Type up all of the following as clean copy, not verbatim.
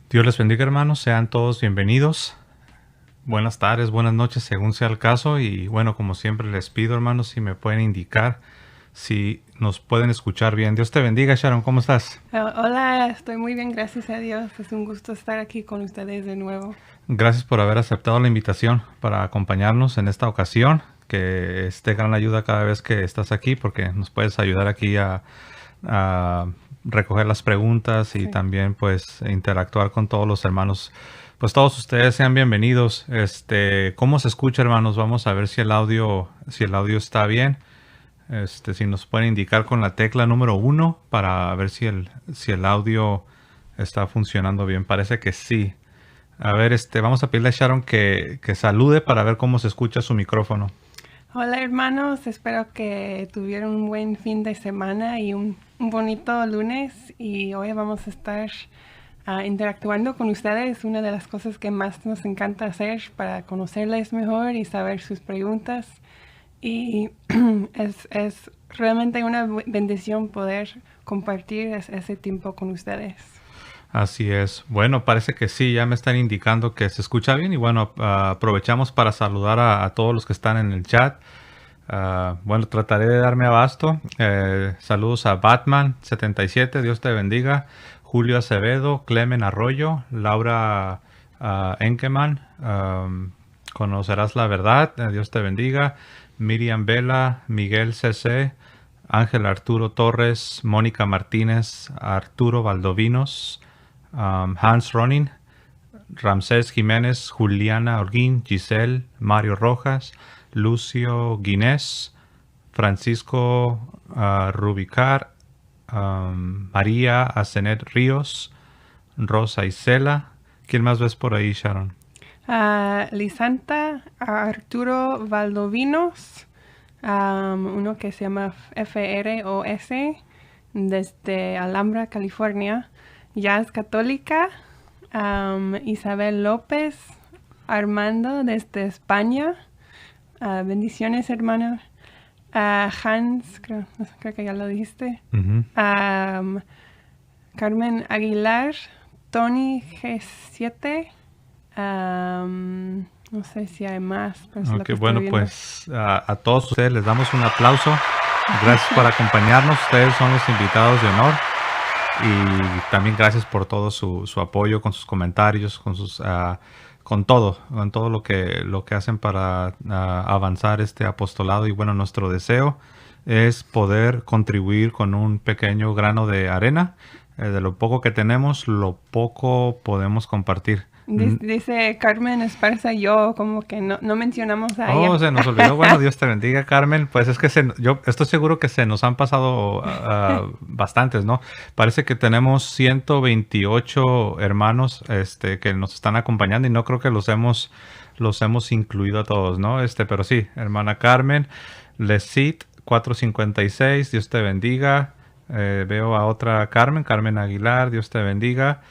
Dios les bendiga, hermanos. Sean todos bienvenidos. Buenas tardes, buenas noches, según sea el caso. Y bueno, como siempre les pido, hermanos, si me pueden indicar si nos pueden escuchar bien. Dios te bendiga, Sharon. ¿Cómo estás? Hola, estoy muy bien, gracias a Dios. Es un gusto estar aquí con ustedes de nuevo. Gracias por haber aceptado la invitación para acompañarnos en esta ocasión. Que es de gran ayuda cada vez que estás aquí porque nos puedes ayudar aquí a recoger las preguntas y Sí. también pues interactuar con todos los hermanos. Pues todos ustedes sean bienvenidos. ¿Cómo se escucha, hermanos? Vamos a ver si el audio está bien. Si nos pueden indicar con la tecla número 1 para ver si el audio está funcionando bien. Parece que sí. A ver, vamos a pedirle a Sharon que salude para ver cómo se escucha su micrófono. Hola hermanos, espero que tuvieron un buen fin de semana y un bonito lunes y hoy vamos a estar interactuando con ustedes. Una de las cosas que más nos encanta hacer para conocerles mejor y saber sus preguntas. Y es realmente una bendición poder compartir ese tiempo con ustedes. Así es. Bueno, parece que sí, ya me están indicando que se escucha bien y bueno, aprovechamos para saludar a todos los que están en el chat. Bueno, trataré de darme abasto. Saludos a Batman77, Dios te bendiga. Julio Acevedo, Clemen Arroyo, Laura Enkeman, Conocerás la verdad, Dios te bendiga. Miriam Vela, Miguel CC, Ángel Arturo Torres, Mónica Martínez, Arturo Valdovinos, Hans Ronin, Ramsés Jiménez, Juliana Holguín, Giselle, Mario Rojas, Lucio Guinés, Francisco Rubicar, María Asenet Ríos, Rosa Isela. ¿Quién más ves por ahí, Sharon? Lisanta, Arturo Valdovinos, uno que se llama FROS, desde Alhambra, California. Jazz Católica, Isabel López, Armando desde España. Bendiciones, hermano. Hans, creo que ya lo dijiste. Ujú. Carmen Aguilar, Tony G7. No sé si hay más, pero es lo Ok, que estoy bueno, viendo. pues a todos ustedes les damos un aplauso. Gracias por acompañarnos. Ustedes son los invitados de honor. Y también gracias por todo su apoyo, con sus comentarios, con todo lo que hacen para avanzar este apostolado. Y bueno, nuestro deseo es poder contribuir con un pequeño grano de arena. De lo poco que tenemos, lo poco podemos compartir. Dice Carmen Esparza, yo como que no mencionamos a Oh, ella. se nos olvidó. Bueno, Dios te bendiga, Carmen. Pues es que yo estoy seguro que se nos han pasado bastantes, ¿no? Parece que tenemos 128 hermanos que nos están acompañando y no creo que los hemos incluido a todos, ¿no? Pero sí, hermana Carmen, Lesit 456, Dios te bendiga. Veo a otra Carmen Aguilar, Dios te bendiga.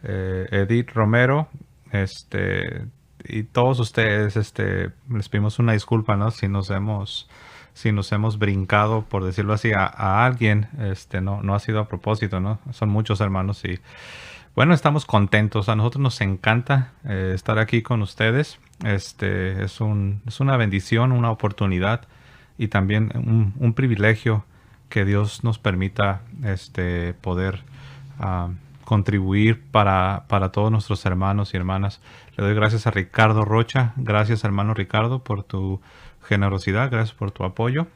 Edith Romero, y todos ustedes, les pedimos una disculpa, ¿no? Si nos hemos brincado, por decirlo así, a alguien, no ha sido a propósito, ¿no? Son muchos hermanos y, bueno, estamos contentos. A nosotros nos encanta estar aquí con ustedes. Es una bendición, una oportunidad y también un privilegio que Dios nos permita, poder ah, contribuir para todos nuestros hermanos y hermanas. Le doy gracias a Ricardo Rocha. Gracias, hermano Ricardo, por tu generosidad. Gracias por tu apoyo.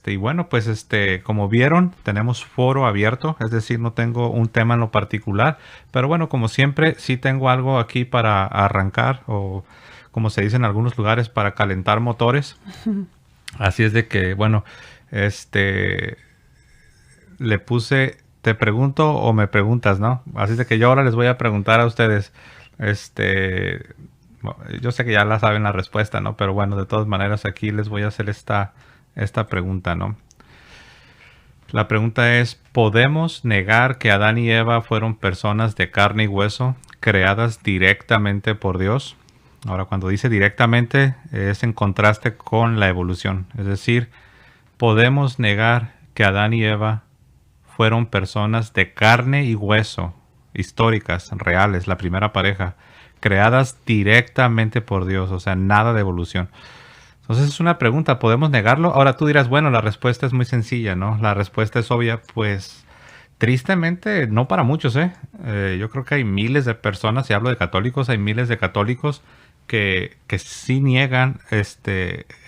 Y bueno, pues como vieron, tenemos foro abierto, es decir, no tengo un tema en lo particular, pero bueno, como siempre, sí tengo algo aquí para arrancar o como se dice en algunos lugares, para calentar motores. Así es de que, bueno, le puse, te pregunto o me preguntas, ¿no? Así es de que yo ahora les voy a preguntar a ustedes, bueno, yo sé que ya la saben la respuesta, ¿no? Pero bueno, de todas maneras aquí les voy a hacer esta pregunta, ¿no? La pregunta es, ¿podemos negar que Adán y Eva fueron personas de carne y hueso creadas directamente por Dios? Ahora, cuando dice directamente es en contraste con la evolución. Es decir, ¿podemos negar que Adán y Eva fueron personas de carne y hueso, históricas, reales, la primera pareja, creadas directamente por Dios, o sea, nada de evolución. Entonces es una pregunta, ¿podemos negarlo? Ahora tú dirás, bueno, la respuesta es muy sencilla, ¿no? La respuesta es obvia, pues tristemente no para muchos, ¿eh? Yo creo que hay miles de personas, si hablo de católicos, hay miles de católicos que sí niegan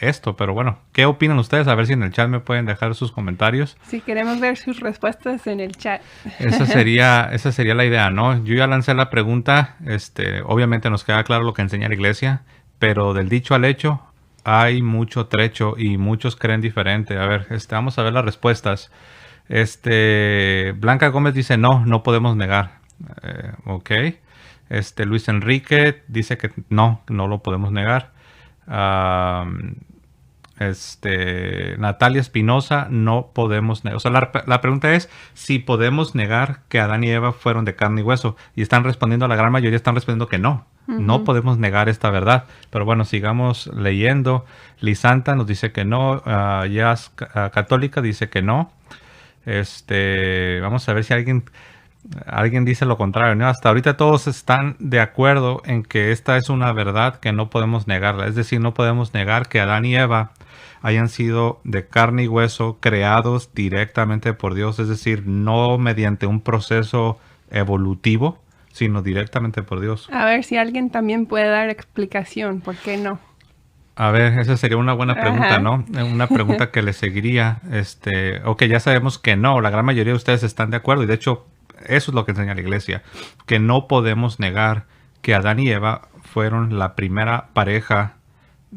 esto, pero bueno, ¿qué opinan ustedes? A ver si en el chat me pueden dejar sus comentarios. Sí, queremos ver sus respuestas en el chat. Esa sería la idea, ¿no? Yo ya lancé la pregunta, obviamente nos queda claro lo que enseña la iglesia, pero del dicho al hecho hay mucho trecho y muchos creen diferente. A ver, vamos a ver las respuestas. Blanca Gómez dice no podemos negar. Ok. Luis Enrique dice que no lo podemos negar. Natalia Espinosa, no podemos negar. O sea, la pregunta es si podemos negar que Adán y Eva fueron de carne y hueso. Y están respondiendo, la gran mayoría están respondiendo que no. No podemos negar esta verdad. Pero bueno, sigamos leyendo. Lisanta nos dice que no. Jazz Católica dice que no. Vamos a ver si alguien dice lo contrario, ¿no? Hasta ahorita todos están de acuerdo en que esta es una verdad que no podemos negarla. Es decir, no podemos negar que Adán y Eva hayan sido de carne y hueso, creados directamente por Dios. Es decir, no mediante un proceso evolutivo, sino directamente por Dios. A ver si alguien también puede dar explicación, ¿por qué no? A ver, esa sería una buena pregunta, Ajá. ¿no? Una pregunta que le seguiría. Ok, ya sabemos que no, la gran mayoría de ustedes están de acuerdo y de hecho eso es lo que enseña la iglesia, que no podemos negar que Adán y Eva fueron la primera pareja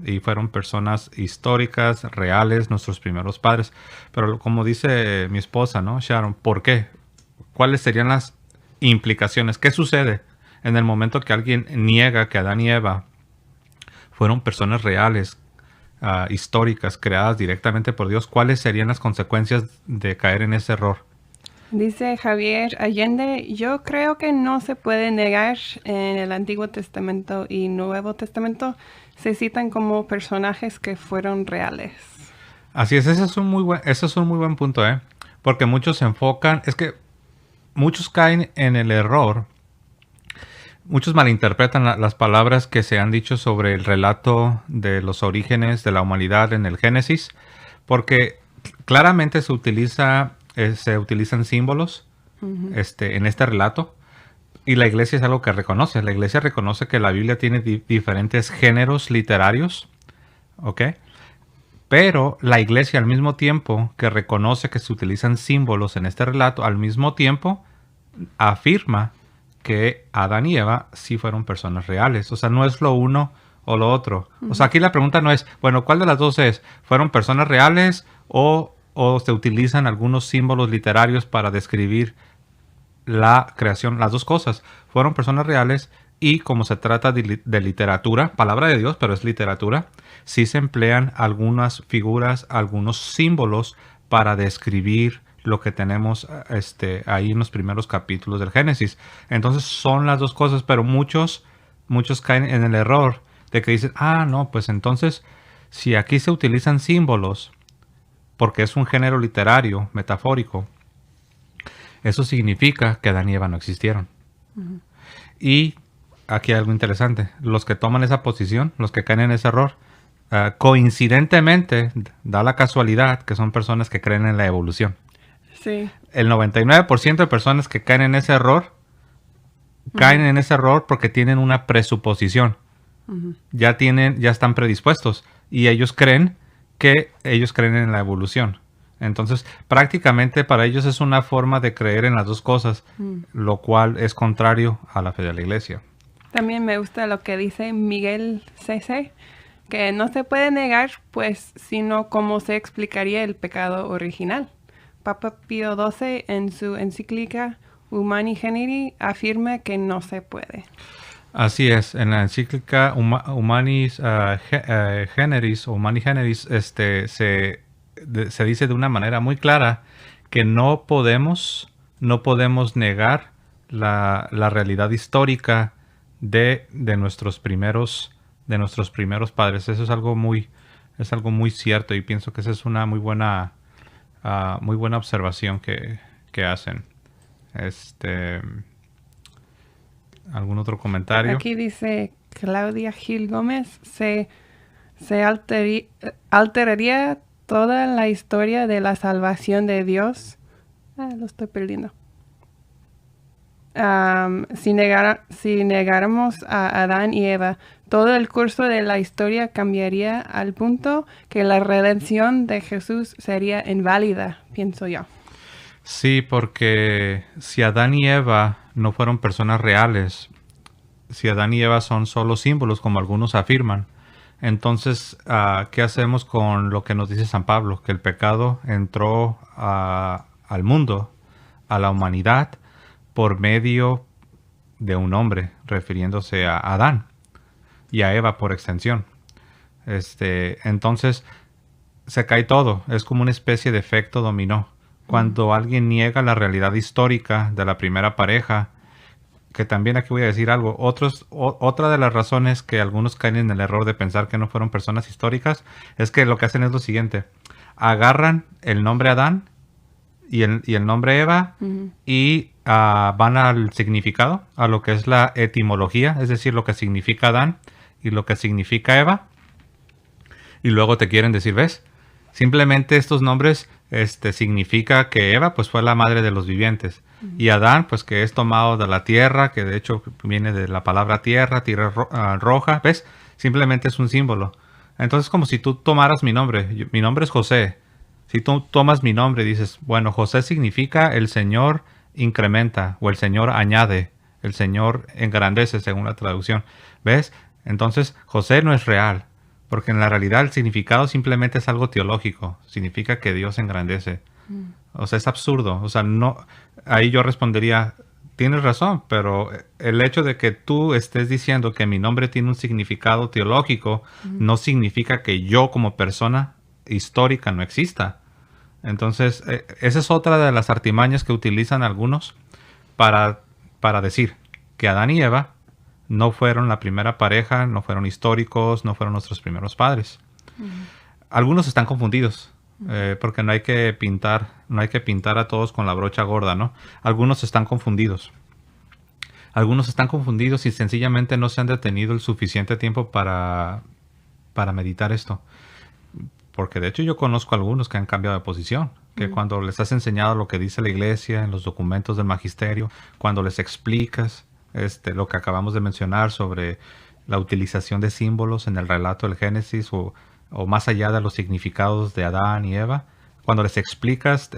y fueron personas históricas, reales, nuestros primeros padres. Pero como dice mi esposa, ¿no, Sharon? ¿Por qué? ¿Cuáles serían las implicaciones? ¿Qué sucede en el momento que alguien niega que Adán y Eva fueron personas reales, históricas, creadas directamente por Dios? ¿Cuáles serían las consecuencias de caer en ese error? Dice Javier Allende, yo creo que no se puede negar en el Antiguo Testamento y Nuevo Testamento se citan como personajes que fueron reales. Así es, ese es un muy buen punto, ¿eh? Porque muchos se enfocan, es que muchos caen en el error, muchos malinterpretan las palabras que se han dicho sobre el relato de los orígenes de la humanidad en el Génesis, porque claramente se utilizan símbolos en este relato. Y la iglesia es algo que reconoce. La iglesia reconoce que la Biblia tiene diferentes géneros literarios. ¿Ok? Pero la iglesia, al mismo tiempo que reconoce que se utilizan símbolos en este relato, al mismo tiempo afirma que Adán y Eva sí fueron personas reales. O sea, no es lo uno o lo otro. O sea, aquí la pregunta no es, bueno, ¿cuál de las dos es? ¿Fueron personas reales o se utilizan algunos símbolos literarios para describir la creación? Las dos cosas. Fueron personas reales y como se trata de literatura, palabra de Dios, pero es literatura, sí se emplean algunas figuras, algunos símbolos para describir lo que tenemos ahí en los primeros capítulos del Génesis. Entonces son las dos cosas, pero muchos caen en el error de que dicen, no, pues entonces si aquí se utilizan símbolos, porque es un género literario, metafórico, eso significa que Adán y Eva no existieron. Y aquí hay algo interesante. Los que toman esa posición, los que caen en ese error, coincidentemente, da la casualidad que son personas que creen en la evolución. Sí. El 99% de personas que caen en ese error, caen en ese error porque tienen una presuposición. Ya están predispuestos. Y ellos creen en la evolución. Entonces, prácticamente para ellos es una forma de creer en las dos cosas, lo cual es contrario a la fe de la iglesia. También me gusta lo que dice Miguel C.C., que no se puede negar, pues, sino cómo se explicaría el pecado original. Papa Pío XII, en su encíclica Humani Generis, afirma que no se puede. Así es, en la encíclica Humani Generis, se dice de una manera muy clara que no podemos negar la realidad histórica de nuestros primeros padres. Eso es algo muy cierto y pienso que esa es una muy buena observación que hacen. ¿Algún otro comentario? Aquí dice Claudia Gil Gómez, alteraría toda la historia de la salvación de Dios. Lo estoy perdiendo. Si negáramos a Adán y Eva, todo el curso de la historia cambiaría al punto que la redención de Jesús sería inválida, pienso yo. Sí, porque si Adán y Eva no fueron personas reales, si Adán y Eva son solo símbolos, como algunos afirman, entonces, ¿qué hacemos con lo que nos dice San Pablo? Que el pecado entró al mundo, a la humanidad, por medio de un hombre, refiriéndose a Adán y a Eva por extensión. Entonces, se cae todo. Es como una especie de efecto dominó. Cuando alguien niega la realidad histórica de la primera pareja, que también aquí voy a decir algo, otra de las razones que algunos caen en el error de pensar que no fueron personas históricas, es que lo que hacen es lo siguiente: agarran el nombre Adán y el nombre Eva y van al significado, a lo que es la etimología, es decir, lo que significa Adán y lo que significa Eva, y luego te quieren decir, ¿ves? Simplemente estos nombres significa que Eva pues fue la madre de los vivientes, y Adán pues que es tomado de la tierra, que de hecho viene de la palabra tierra roja, ¿ves? Simplemente es un símbolo. Entonces, como si tú tomaras mi nombre. Mi nombre es José. Si tú tomas mi nombre y dices, bueno, José significa el Señor incrementa, o el Señor añade, el Señor engrandece según la traducción, ¿ves? Entonces José no es real, porque en la realidad el significado simplemente es algo teológico, significa que Dios engrandece. O sea, es absurdo. O sea, no, ahí yo respondería, tienes razón, pero el hecho de que tú estés diciendo que mi nombre tiene un significado teológico no significa que yo como persona histórica no exista. Entonces, esa es otra de las artimañas que utilizan algunos para decir que Adán y Eva no fueron la primera pareja, no fueron históricos, no fueron nuestros primeros padres. Algunos están confundidos, porque no hay que pintar a todos con la brocha gorda, ¿no? Algunos están confundidos. Algunos están confundidos y sencillamente no se han detenido el suficiente tiempo para meditar esto. Porque de hecho yo conozco a algunos que han cambiado de posición, que cuando les has enseñado lo que dice la iglesia en los documentos del magisterio, cuando les explicas lo que acabamos de mencionar sobre la utilización de símbolos en el relato del Génesis o más allá de los significados de Adán y Eva, cuando les explicas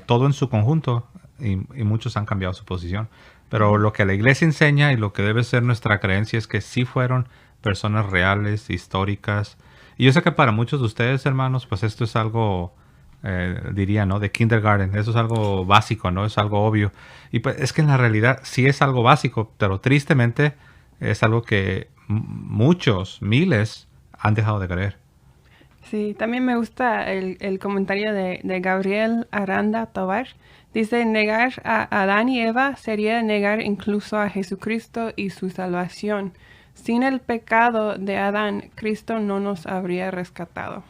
todo en su conjunto, y muchos han cambiado su posición. Pero lo que la iglesia enseña y lo que debe ser nuestra creencia es que sí fueron personas reales, históricas. Y yo sé que para muchos de ustedes, hermanos, pues esto es algo, diría, ¿no? De kindergarten. Eso es algo básico, ¿no? Es algo obvio. Y pues es que en la realidad sí es algo básico, pero tristemente es algo que muchos, miles, han dejado de creer. Sí, también me gusta el comentario de Gabriel Aranda Tovar. Dice, negar a Adán y Eva sería negar incluso a Jesucristo y su salvación. Sin el pecado de Adán, Cristo no nos habría rescatado.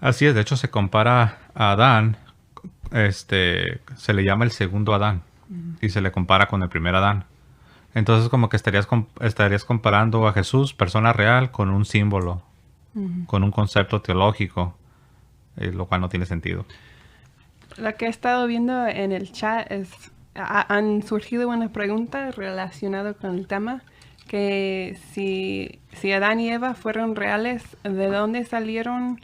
Así es, de hecho se compara a Adán, se le llama el segundo Adán, y se le compara con el primer Adán. Entonces como que estarías comparando a Jesús, persona real, con un símbolo, con un concepto teológico, lo cual no tiene sentido. Lo que he estado viendo en el chat han surgido unas preguntas relacionadas con el tema, que si Adán y Eva fueron reales, ¿de dónde salieron?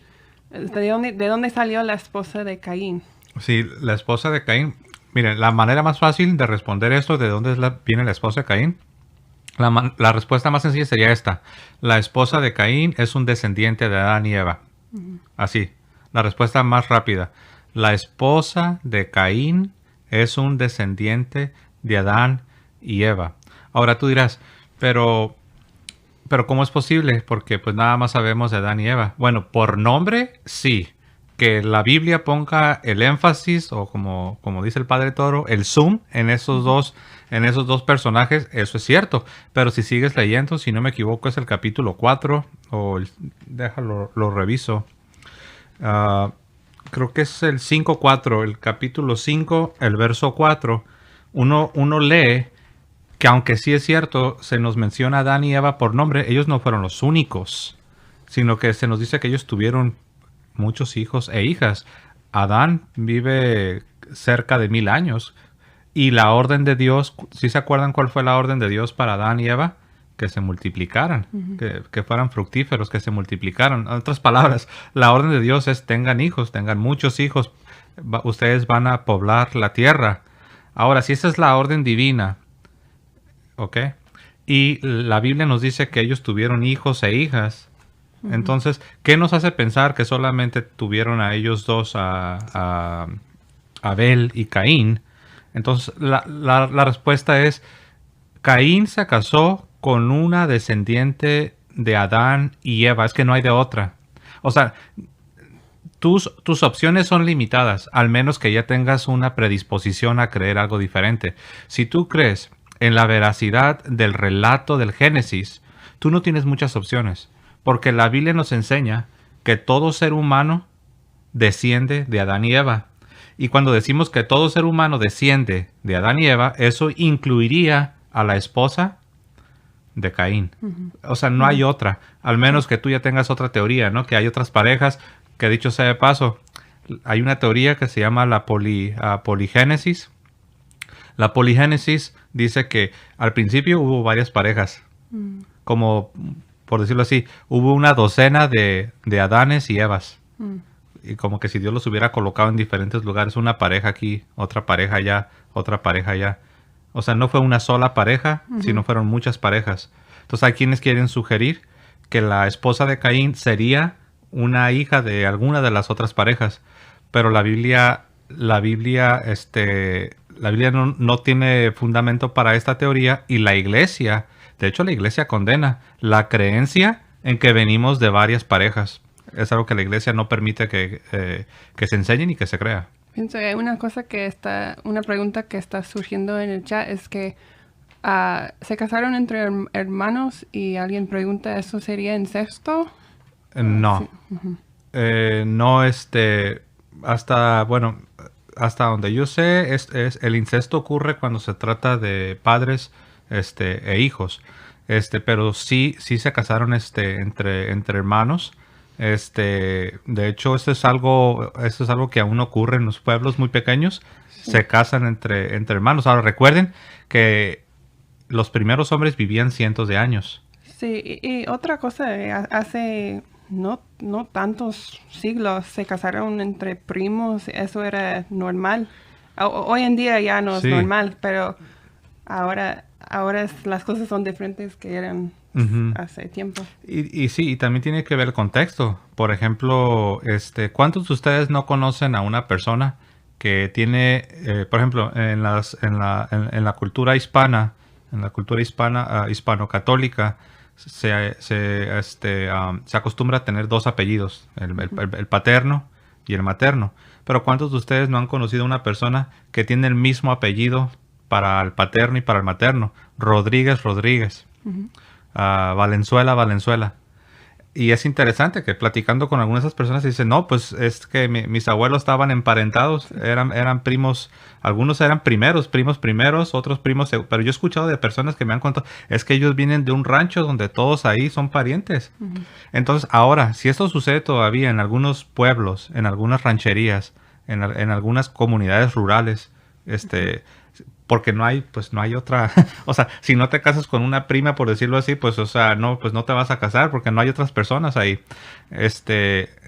¿De dónde salió la esposa de Caín? Sí, la esposa de Caín. Miren, la manera más fácil de responder esto, ¿de dónde viene la esposa de Caín? La respuesta más sencilla sería esta. La esposa de Caín es un descendiente de Adán y Eva. Así, la respuesta más rápida. La esposa de Caín es un descendiente de Adán y Eva. Ahora tú dirás, pero ¿cómo es posible? Porque pues nada más sabemos de Adán y Eva. Bueno, por nombre, sí. Que la Biblia ponga el énfasis, o como dice el Padre Toro, el zoom en esos dos personajes, eso es cierto. Pero si sigues leyendo, si no me equivoco, es el capítulo 4, déjalo, lo reviso. Creo que es el 5.4, el capítulo 5, el verso 4. Uno lee que aunque sí es cierto, se nos menciona a Adán y Eva por nombre, ellos no fueron los únicos, sino que se nos dice que ellos tuvieron muchos hijos e hijas. Adán vive cerca de 1000 años. Y la orden de Dios, ¿sí se acuerdan cuál fue la orden de Dios para Adán y Eva? Que se multiplicaran, que fueran fructíferos, que se multiplicaran. En otras palabras, la orden de Dios es tengan hijos, tengan muchos hijos. Ustedes van a poblar la tierra. Ahora, si esa es la orden divina, ¿ok? Y la Biblia nos dice que ellos tuvieron hijos e hijas. Entonces, ¿qué nos hace pensar que solamente tuvieron a ellos dos, a Abel y Caín? Entonces, la respuesta es, Caín se casó con una descendiente de Adán y Eva. Es que no hay de otra. O sea, tus opciones son limitadas, al menos que ya tengas una predisposición a creer algo diferente. Si tú crees en la veracidad del relato del Génesis, tú no tienes muchas opciones, porque la Biblia nos enseña que todo ser humano desciende de Adán y Eva. Y cuando decimos que todo ser humano desciende de Adán y Eva, eso incluiría a la esposa de Caín. O sea, no hay otra, al menos que tú ya tengas otra teoría, ¿no? Que hay otras parejas, que dicho sea de paso, hay una teoría que se llama la poligénesis. La poligénesis dice que al principio hubo varias parejas, como, por decirlo así, hubo una docena de Adanes y Evas. Y como que si Dios los hubiera colocado en diferentes lugares, una pareja aquí, otra pareja allá, otra pareja allá. O sea, no fue una sola pareja, sino fueron muchas parejas. Entonces hay quienes quieren sugerir que la esposa de Caín sería una hija de alguna de las otras parejas. Pero la Biblia no tiene fundamento para esta teoría, y la iglesia, de hecho la iglesia condena la creencia en que venimos de varias parejas. Es algo que la iglesia no permite que se enseñen y que se crea. Pienso que una pregunta que está surgiendo en el chat es que se casaron entre hermanos y alguien pregunta, ¿eso sería incesto? No. Sí. No, hasta donde yo sé, el incesto ocurre cuando se trata de padres e hijos. Pero sí se casaron entre hermanos. De hecho, esto es algo que aún ocurre en los pueblos muy pequeños. Sí. Se casan entre hermanos. Ahora recuerden que los primeros hombres vivían cientos de años. Sí, y otra cosa, hace no tantos siglos se casaron entre primos, eso era normal. Hoy en día ya no es normal, pero ahora las cosas son diferentes que eran hace tiempo. Y sí, y también tiene que ver el contexto. Por ejemplo, ¿cuántos de ustedes no conocen a una persona que tiene, por ejemplo, en la cultura hispana, hispano-católica, se acostumbra a tener dos apellidos, el paterno y el materno? Pero ¿cuántos de ustedes no han conocido a una persona que tiene el mismo apellido para el paterno y para el materno? Rodríguez. Valenzuela. Y es interesante que platicando con algunas de esas personas dicen, no, pues es que mis abuelos estaban emparentados, eran primos, algunos eran primos primeros, otros primos, pero yo he escuchado de personas que me han contado, es que ellos vienen de un rancho donde todos ahí son parientes. Entonces, ahora, si esto sucede todavía en algunos pueblos, en algunas rancherías, en algunas comunidades rurales, porque no hay otra, o sea, si no te casas con una prima, por decirlo así, pues, o sea, no te vas a casar porque no hay otras personas ahí.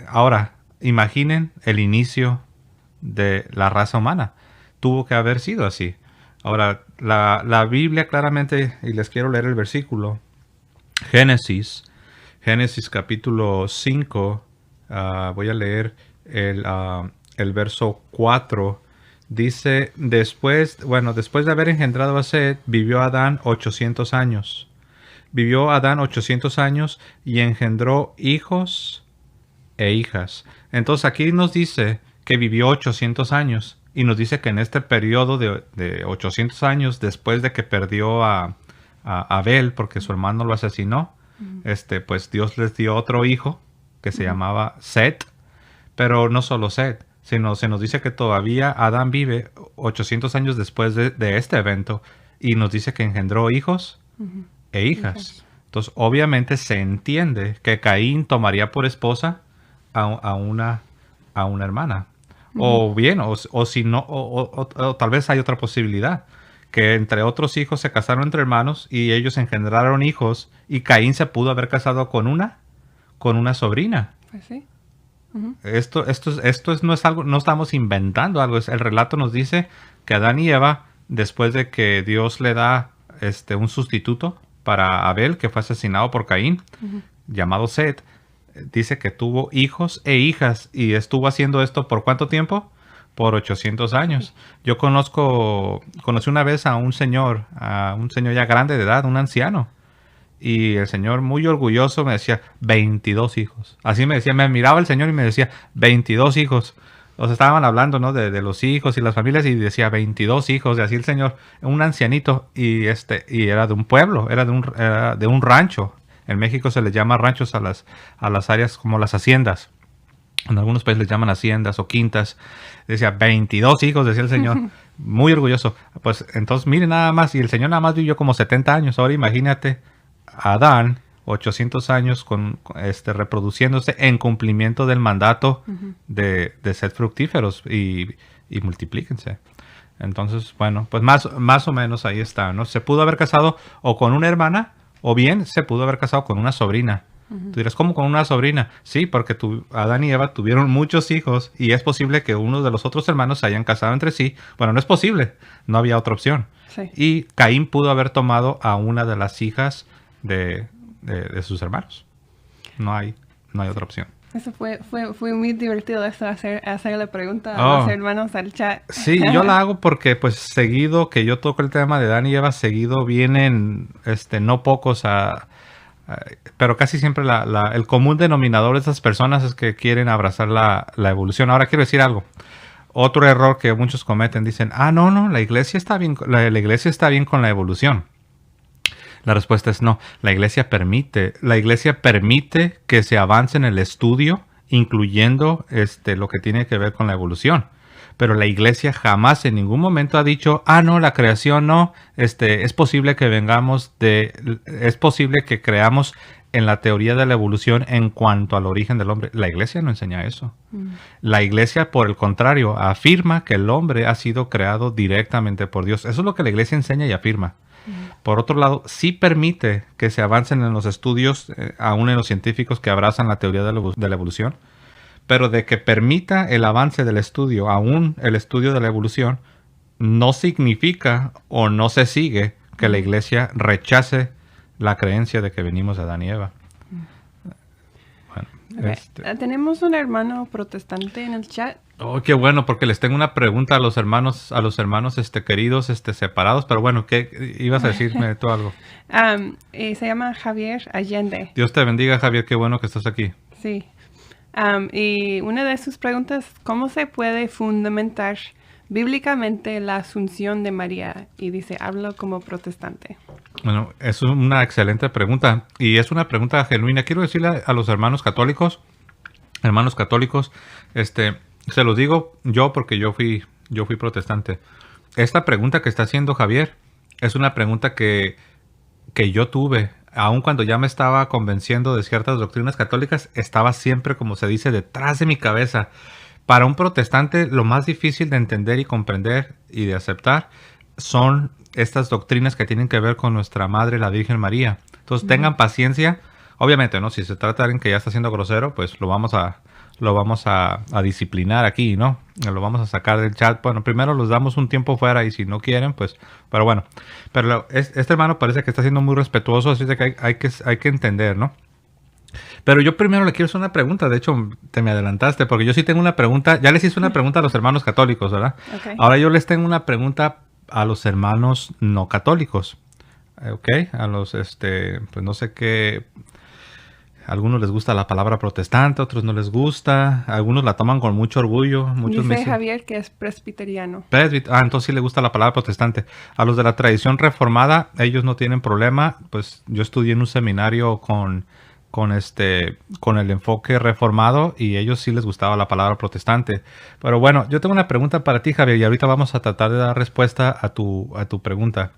Ahora, imaginen el inicio de la raza humana. Tuvo que haber sido así. Ahora, la Biblia claramente, y les quiero leer el versículo, Génesis capítulo 5, voy a leer el verso 4. Dice, después de haber engendrado a Set, vivió Adán 800 años. Vivió Adán 800 años y engendró hijos e hijas. Entonces aquí nos dice que vivió 800 años. Y nos dice que en este periodo de 800 años, después de que perdió a Abel, porque su hermano lo asesinó, pues Dios les dio otro hijo que se llamaba Set. Pero no solo Set, sino se nos dice que todavía Adán vive 800 años después de este evento, y nos dice que engendró hijos e hijas. Entonces, obviamente se entiende que Caín tomaría por esposa a una hermana. O bien, o si no, o tal vez hay otra posibilidad, que entre otros hijos se casaron entre hermanos y ellos engendraron hijos y Caín se pudo haber casado con una sobrina. Pues sí. Esto no es algo, no estamos inventando algo, el relato nos dice que Adán y Eva, después de que Dios le da un sustituto para Abel, que fue asesinado por Caín, llamado Set, dice que tuvo hijos e hijas y estuvo haciendo esto ¿por cuánto tiempo? Por 800 años. Yo conocí una vez a un señor ya grande de edad, un anciano. Y el señor muy orgulloso me decía, 22 hijos. Así me decía, me miraba el señor y me decía, 22 hijos. O sea, estaban hablando, ¿no? De los hijos y las familias y decía 22 hijos. Y así el señor, un ancianito, y era de un pueblo, era de un rancho. En México se les llama ranchos a las áreas como las haciendas. En algunos países les llaman haciendas o quintas. Decía 22 hijos, decía el señor. Muy orgulloso. Pues entonces, mire nada más. Y el señor nada más vivió como 70 años. Ahora imagínate Adán, 800 años reproduciéndose en cumplimiento del mandato de ser fructíferos y multiplíquense. Entonces, bueno, pues más o menos ahí está, ¿no? Se pudo haber casado o con una hermana o bien se pudo haber casado con una sobrina. Tú dirás, ¿cómo con una sobrina? Sí, porque Adán y Eva tuvieron muchos hijos y es posible que uno de los otros hermanos se hayan casado entre sí. Bueno, no es posible, no había otra opción. Sí. Y Caín pudo haber tomado a una de las hijas de sus hermanos. No hay otra opción. Eso fue muy divertido eso, hacerle pregunta a los hermanos al chat. Sí, yo la hago porque pues seguido que yo toco el tema de Adán y Eva, seguido vienen no pocos pero casi siempre el común denominador de esas personas es que quieren abrazar la evolución. Ahora quiero decir algo. Otro error que muchos cometen, dicen, no, la iglesia está bien, la iglesia está bien con la evolución. La respuesta es no. La iglesia permite que se avance en el estudio, incluyendo lo que tiene que ver con la evolución. Pero la iglesia jamás en ningún momento ha dicho, no, la creación no, es posible que creamos en la teoría de la evolución en cuanto al origen del hombre. La iglesia no enseña eso. La iglesia, por el contrario, afirma que el hombre ha sido creado directamente por Dios. Eso es lo que la iglesia enseña y afirma. Por otro lado, sí permite que se avancen en los estudios, aún en los científicos que abrazan la teoría de la evolución, pero de que permita el avance del estudio, aún el estudio de la evolución, no significa o no se sigue que la iglesia rechace la creencia de que venimos de Adán y Eva. Bueno, tenemos un hermano protestante en el chat. Oh, qué bueno, porque les tengo una pregunta a los hermanos queridos, separados. Pero bueno, ¿qué ibas a decirme tú algo? Se llama Javier Allende. Dios te bendiga, Javier, qué bueno que estás aquí. Sí. Y una de sus preguntas, ¿cómo se puede fundamentar bíblicamente la asunción de María? Y dice, hablo como protestante. Bueno, es una excelente pregunta y es una pregunta genuina. Quiero decirle a los hermanos católicos, se los digo yo porque yo fui protestante. Esta pregunta que está haciendo Javier es una pregunta que yo tuve. Aun cuando ya me estaba convenciendo de ciertas doctrinas católicas, estaba siempre, como se dice, detrás de mi cabeza. Para un protestante, lo más difícil de entender y comprender y de aceptar son estas doctrinas que tienen que ver con nuestra Madre, la Virgen María. Entonces, tengan paciencia. Obviamente, ¿no? Si se trata de alguien que ya está siendo grosero, pues lo vamos a disciplinar aquí, ¿no? Lo vamos a sacar del chat. Bueno, primero los damos un tiempo fuera y si no quieren, pues... Pero bueno, este hermano parece que está siendo muy respetuoso, así que hay que entender, ¿no? Pero yo primero le quiero hacer una pregunta. De hecho, te me adelantaste, porque yo sí tengo una pregunta. Ya les hice una pregunta a los hermanos católicos, ¿verdad? Okay. Ahora yo les tengo una pregunta a los hermanos no católicos. ¿Ok? A los, pues no sé qué... A algunos les gusta la palabra protestante, a otros no les gusta. Algunos la toman con mucho orgullo. Muchos dice Javier que es presbiteriano. Entonces sí le gusta la palabra protestante. A los de la tradición reformada, ellos no tienen problema. Pues yo estudié en un seminario con el enfoque reformado y ellos sí les gustaba la palabra protestante. Pero bueno, yo tengo una pregunta para ti, Javier, y ahorita vamos a tratar de dar respuesta a tu pregunta.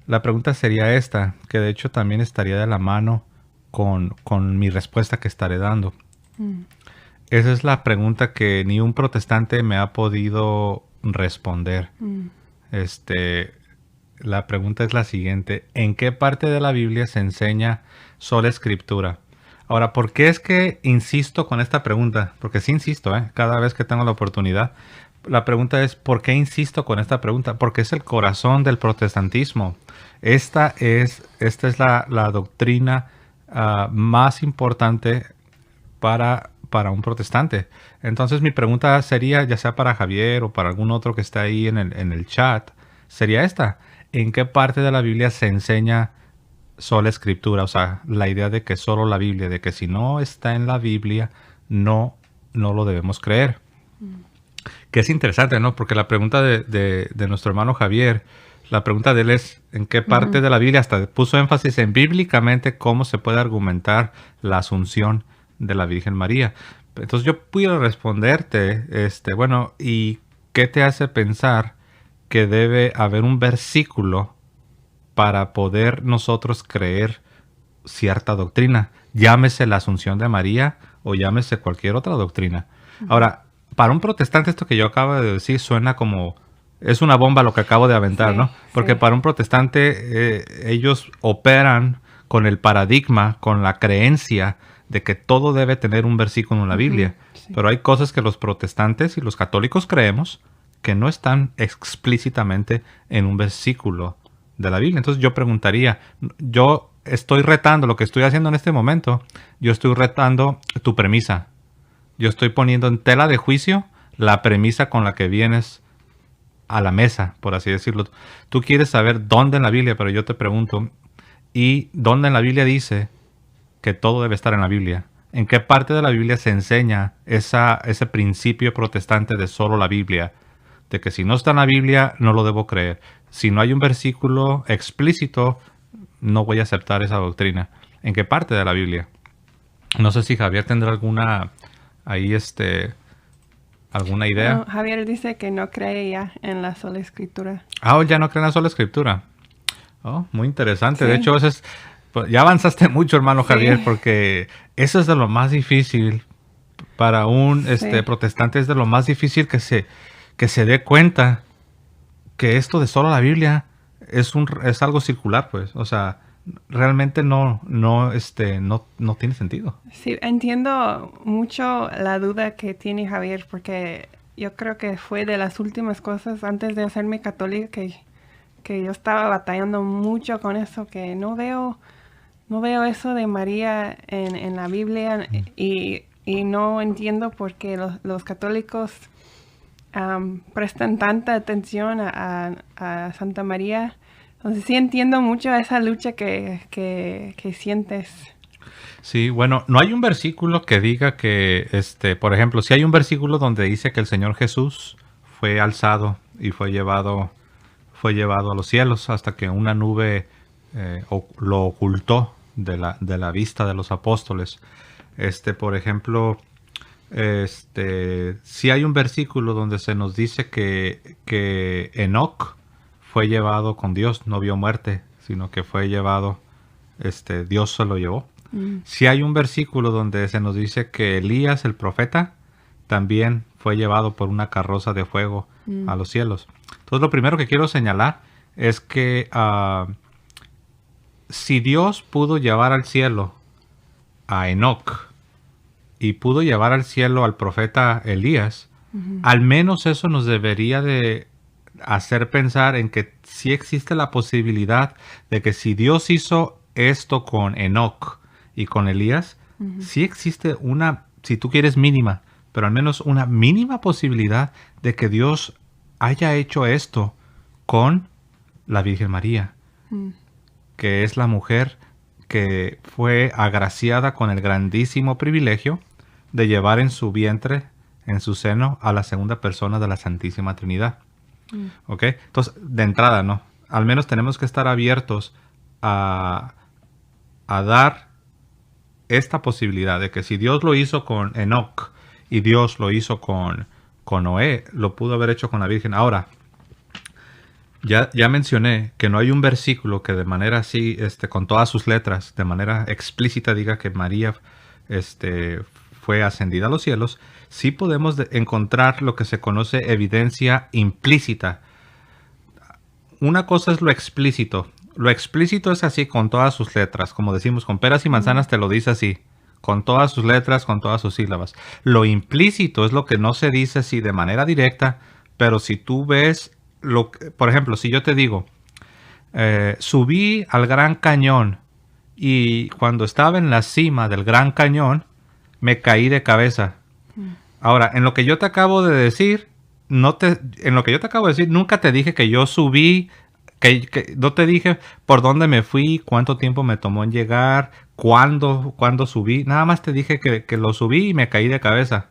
La pregunta sería esta, que de hecho también estaría de la mano con mi respuesta que estaré dando. Mm. Esa es la pregunta que ni un protestante me ha podido responder. Mm. La pregunta es la siguiente. ¿En qué parte de la Biblia se enseña sola escritura? Ahora, ¿por qué es que insisto con esta pregunta? Porque sí insisto, cada vez que tengo la oportunidad. La pregunta es, ¿por qué insisto con esta pregunta? Porque es el corazón del protestantismo. Esta es la doctrina más importante para un protestante. Entonces mi pregunta sería, ya sea para Javier o para algún otro que esté ahí en el chat, sería esta. ¿En qué parte de la Biblia se enseña sola escritura? O sea, la idea de que solo la Biblia, de que si no está en la Biblia, no lo debemos creer. Que es interesante, ¿no? Porque la pregunta de nuestro hermano Javier, la pregunta de él es en qué parte de la Biblia, hasta puso énfasis en bíblicamente cómo se puede argumentar la asunción de la Virgen María. Entonces yo pudiera responderte, bueno, ¿y qué te hace pensar que debe haber un versículo para poder nosotros creer cierta doctrina? Llámese la Asunción de María o llámese cualquier otra doctrina. Ahora, para un protestante esto que yo acabo de decir suena como... Es una bomba lo que acabo de aventar, Sí, ¿no? Porque sí. para un protestante ellos operan con el paradigma, con la creencia de que todo debe tener un versículo en la Biblia. Sí. Pero hay cosas que los protestantes y los católicos creemos que no están explícitamente en un versículo de la Biblia. Entonces yo preguntaría, yo estoy retando, lo que estoy haciendo en este momento, yo estoy retando tu premisa. Yo estoy poniendo en tela de juicio la premisa con la que vienes a la mesa, por así decirlo. Tú quieres saber dónde en la Biblia, pero yo te pregunto, ¿y dónde en la Biblia dice que todo debe estar en la Biblia? ¿En qué parte de la Biblia se enseña ese principio protestante de solo la Biblia? De que si no está en la Biblia, no lo debo creer. Si no hay un versículo explícito, no voy a aceptar esa doctrina. ¿En qué parte de la Biblia? No sé si Javier tendrá alguna ahí alguna idea. No, Javier dice que no cree ya en la sola escritura. Él ya no cree en la sola escritura. Oh, muy interesante. Sí. De hecho, pues, ya avanzaste mucho, hermano Sí. Javier, porque eso es de lo más difícil para un Sí. protestante, es de lo más difícil que se dé cuenta que esto de solo la Biblia es algo circular, pues. O sea, realmente no tiene sentido. Sí, entiendo mucho la duda que tiene Javier, porque yo creo que fue de las últimas cosas antes de hacerme católica que yo estaba batallando mucho con eso, que no veo eso de María en la Biblia y no entiendo por qué los católicos prestan tanta atención a Santa María. Entonces sí entiendo mucho esa lucha que sientes. Sí, bueno, no hay un versículo que diga que, por ejemplo, si hay un versículo donde dice que el Señor Jesús fue alzado y fue llevado a los cielos hasta que una nube lo ocultó de la vista de los apóstoles. Por ejemplo, si hay un versículo donde se nos dice que Enoc fue llevado con Dios, no vio muerte, sino que fue llevado, Dios se lo llevó. Si hay un versículo donde se nos dice que Elías, el profeta, también fue llevado por una carroza de fuego a los cielos. Entonces, lo primero que quiero señalar es que si Dios pudo llevar al cielo a Enoc y pudo llevar al cielo al profeta Elías, al menos eso nos debería de hacer pensar en que sí existe la posibilidad de que si Dios hizo esto con Enoc y con Elías, sí existe una, si tú quieres mínima, pero al menos una mínima posibilidad de que Dios haya hecho esto con la Virgen María, que es la mujer que fue agraciada con el grandísimo privilegio de llevar en su vientre, en su seno, a la segunda persona de la Santísima Trinidad. ¿Ok? Entonces, de entrada, ¿no? Al menos tenemos que estar abiertos a dar esta posibilidad de que si Dios lo hizo con Enoc y Dios lo hizo con Noé, lo pudo haber hecho con la Virgen. Ahora, Ya mencioné que no hay un versículo que de manera así, con todas sus letras, de manera explícita diga que María, fue ascendida a los cielos. Sí podemos encontrar lo que se conoce evidencia implícita. Una cosa es lo explícito. Lo explícito es así con todas sus letras, como decimos, con peras y manzanas te lo dice así, con todas sus letras, con todas sus sílabas. Lo implícito es lo que no se dice así de manera directa, pero si tú ves, por ejemplo, si yo te digo, subí al Gran Cañón y cuando estaba en la cima del Gran Cañón, me caí de cabeza. Ahora, en lo que yo te acabo de decir, en lo que yo te acabo de decir, nunca te dije que yo subí, no te dije por dónde me fui, cuánto tiempo me tomó en llegar, cuándo subí. Nada más te dije que lo subí y me caí de cabeza.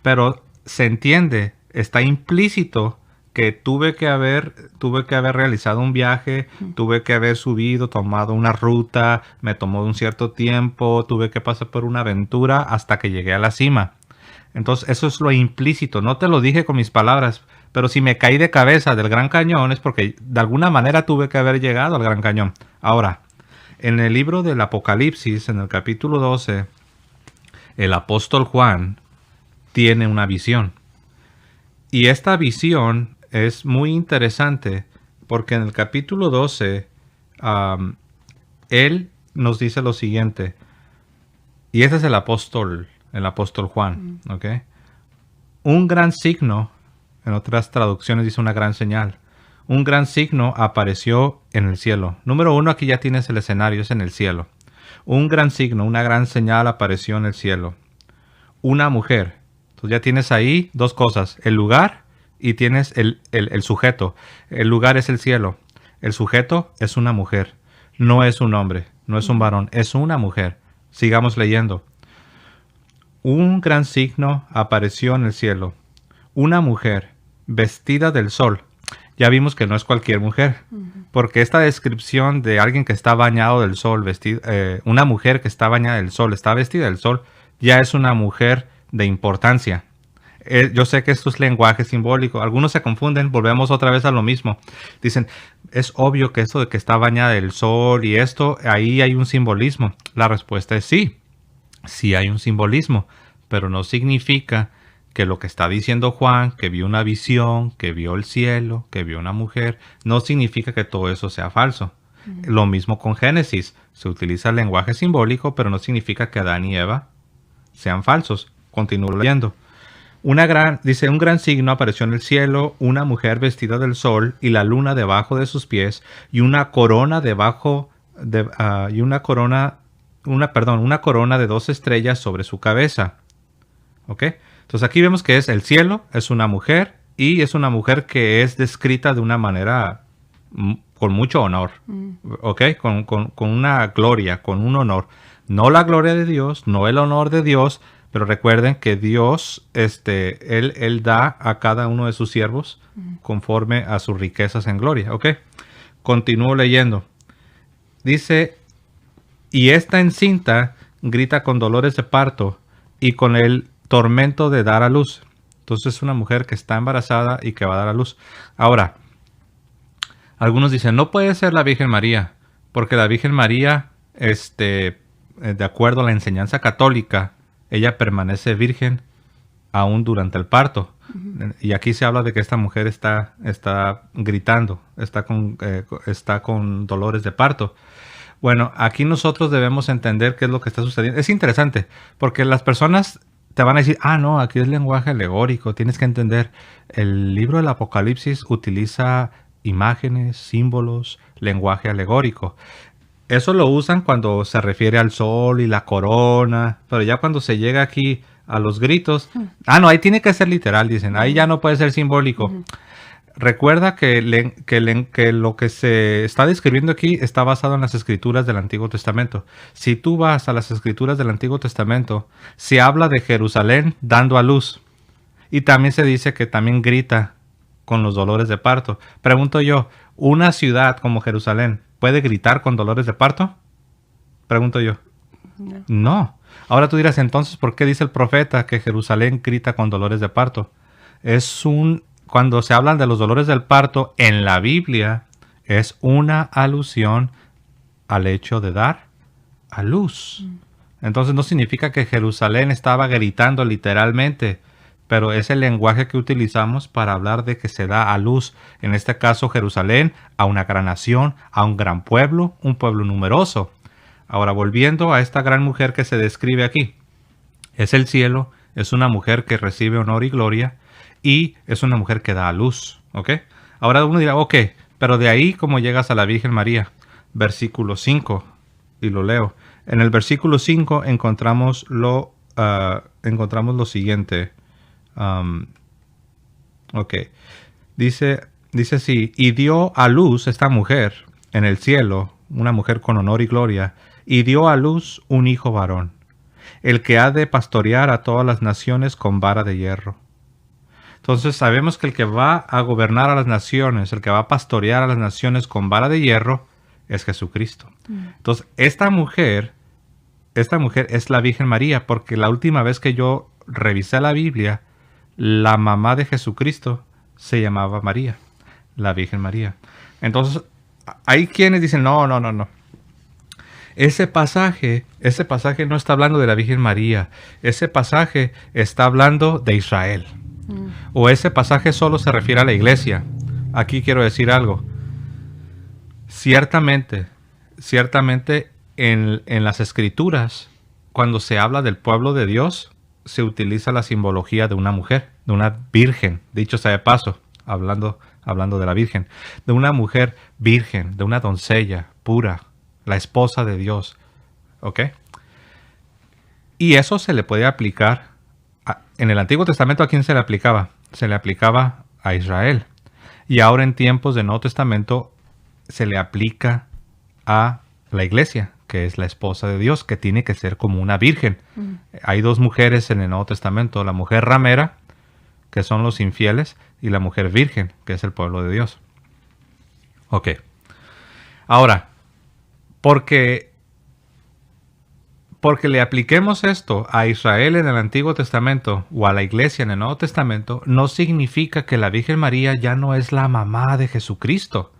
Pero se entiende, está implícito que tuve que haber realizado un viaje, tuve que haber subido, tomado una ruta, me tomó un cierto tiempo, tuve que pasar por una aventura hasta que llegué a la cima. Entonces, eso es lo implícito. No te lo dije con mis palabras, pero si me caí de cabeza del Gran Cañón es porque de alguna manera tuve que haber llegado al Gran Cañón. Ahora, en el libro del Apocalipsis, en el capítulo 12, el apóstol Juan tiene una visión. Y esta visión es muy interesante porque en el capítulo 12, él nos dice lo siguiente. Y ese es el apóstol Juan, ¿ok? Un gran signo, en otras traducciones dice una gran señal. Un gran signo apareció en el cielo. Número 1, aquí ya tienes el escenario, es en el cielo. Un gran signo, una gran señal apareció en el cielo. Una mujer. Entonces ya tienes ahí dos cosas, el lugar y tienes el sujeto. El lugar es el cielo. El sujeto es una mujer. No es un hombre, no es un varón, es una mujer. Sigamos leyendo. Un gran signo apareció en el cielo. Una mujer vestida del sol. Ya vimos que no es cualquier mujer, porque esta descripción de alguien que está bañado del sol, una mujer que está bañada del sol, está vestida del sol, ya es una mujer de importancia. Yo sé que esto es lenguaje simbólico. Algunos se confunden, volvemos otra vez a lo mismo. Dicen, es obvio que esto de que está bañada del sol y esto, ahí hay un simbolismo. La respuesta es sí. Sí hay un simbolismo, pero no significa que lo que está diciendo Juan, que vio una visión, que vio el cielo, que vio una mujer, no significa que todo eso sea falso. Lo mismo con Génesis. Se utiliza el lenguaje simbólico, pero no significa que Adán y Eva sean falsos. Continúo leyendo. Dice, un gran signo apareció en el cielo, una mujer vestida del sol y la luna debajo de sus pies y una corona una corona de 2 estrellas sobre su cabeza. ¿Ok? Entonces aquí vemos que es el cielo, es una mujer y es una mujer que es descrita de una manera con mucho honor. ¿Ok? Con una gloria, con un honor. No la gloria de Dios, no el honor de Dios, pero recuerden que Dios, él da a cada uno de sus siervos conforme a sus riquezas en gloria. ¿Ok? Continúo leyendo. Dice, y esta encinta grita con dolores de parto y con el tormento de dar a luz. Entonces es una mujer que está embarazada y que va a dar a luz. Ahora, algunos dicen, no puede ser la Virgen María, porque la Virgen María, de acuerdo a la enseñanza católica, ella permanece virgen aún durante el parto. Y aquí se habla de que esta mujer está gritando, está con dolores de parto. Bueno, aquí nosotros debemos entender qué es lo que está sucediendo. Es interesante, porque las personas te van a decir, no, aquí es lenguaje alegórico. Tienes que entender, el libro del Apocalipsis utiliza imágenes, símbolos, lenguaje alegórico. Eso lo usan cuando se refiere al sol y la corona, pero ya cuando se llega aquí a los gritos, no, ahí tiene que ser literal, dicen, ahí ya no puede ser simbólico. Recuerda que lo que se está describiendo aquí está basado en las escrituras del Antiguo Testamento. Si tú vas a las escrituras del Antiguo Testamento, se habla de Jerusalén dando a luz. Y también se dice que también grita con los dolores de parto. Pregunto yo, ¿una ciudad como Jerusalén puede gritar con dolores de parto? Pregunto yo. No. Ahora tú dirás, entonces, ¿por qué dice el profeta que Jerusalén grita con dolores de parto? Es un cuando se hablan de los dolores del parto en la Biblia, es una alusión al hecho de dar a luz. Entonces no significa que Jerusalén estaba gritando literalmente, pero es el lenguaje que utilizamos para hablar de que se da a luz, en este caso Jerusalén, a una gran nación, a un gran pueblo, un pueblo numeroso. Ahora, volviendo a esta gran mujer que se describe aquí, es el cielo, es una mujer que recibe honor y gloria, y es una mujer que da a luz, ¿ok? Ahora uno dirá, ok, pero de ahí, ¿cómo llegas a la Virgen María? Versículo 5, y lo leo. En el versículo 5 encontramos lo siguiente. Ok. Dice así, y dio a luz esta mujer en el cielo, una mujer con honor y gloria, y dio a luz un hijo varón, el que ha de pastorear a todas las naciones con vara de hierro. Entonces sabemos que el que va a gobernar a las naciones, el que va a pastorear a las naciones con vara de hierro, es Jesucristo. Entonces esta mujer es la Virgen María, porque la última vez que yo revisé la Biblia, la mamá de Jesucristo se llamaba María, la Virgen María. Entonces, hay quienes dicen, no. Ese pasaje no está hablando de la Virgen María. Ese pasaje está hablando de Israel. O ese pasaje solo se refiere a la iglesia. Aquí quiero decir algo. Ciertamente, en las Escrituras, cuando se habla del pueblo de Dios, se utiliza la simbología de una mujer, de una virgen, dicho sea de paso, hablando de la Virgen, de una mujer virgen, de una doncella pura, la esposa de Dios, ¿ok? Y eso se le puede aplicar, en el Antiguo Testamento, ¿a quién se le aplicaba? Se le aplicaba a Israel. Y ahora en tiempos del Nuevo Testamento se le aplica a la iglesia, que es la esposa de Dios, que tiene que ser como una virgen. Hay dos mujeres en el Nuevo Testamento, la mujer ramera, que son los infieles, y la mujer virgen, que es el pueblo de Dios. Ok. Ahora, porque le apliquemos esto a Israel en el Antiguo Testamento o a la iglesia en el Nuevo Testamento, no significa que la Virgen María ya no es la mamá de Jesucristo.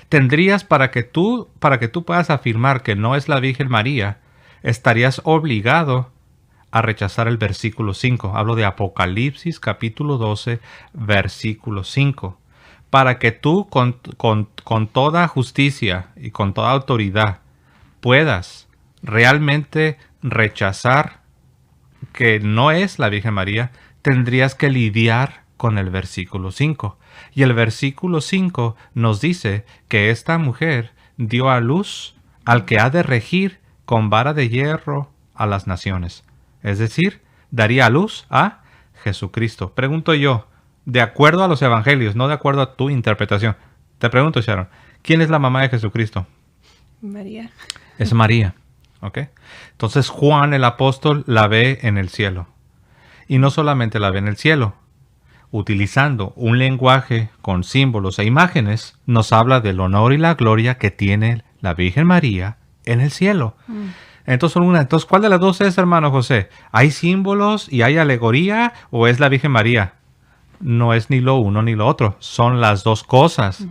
Tendrías, para que tú puedas afirmar que no es la Virgen María, estarías obligado a rechazar el versículo 5. Hablo de Apocalipsis capítulo 12, versículo 5. Para que tú con toda justicia y con toda autoridad puedas realmente rechazar que no es la Virgen María, tendrías que lidiar con el versículo 5. Y el versículo 5 nos dice que esta mujer dio a luz al que ha de regir con vara de hierro a las naciones. Es decir, daría a luz a Jesucristo. Pregunto yo, de acuerdo a los evangelios, no de acuerdo a tu interpretación. Te pregunto, Sharon, ¿quién es la mamá de Jesucristo? María. Es María. ¿Ok? Entonces Juan el apóstol la ve en el cielo. Y no solamente la ve en el cielo. Utilizando un lenguaje con símbolos e imágenes, nos habla del honor y la gloria que tiene la Virgen María en el cielo. Entonces, ¿cuál de las dos es, hermano José? ¿Hay símbolos y hay alegoría o es la Virgen María? No es ni lo uno ni lo otro. Son las dos cosas.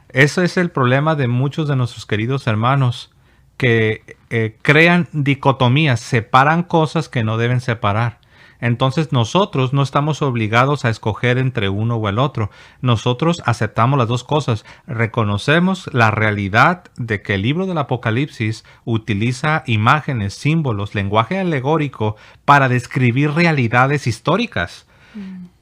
Ese es el problema de muchos de nuestros queridos hermanos que crean dicotomías, separan cosas que no deben separar. Entonces nosotros no estamos obligados a escoger entre uno o el otro. Nosotros aceptamos las dos cosas. Reconocemos la realidad de que el libro del Apocalipsis utiliza imágenes, símbolos, lenguaje alegórico para describir realidades históricas.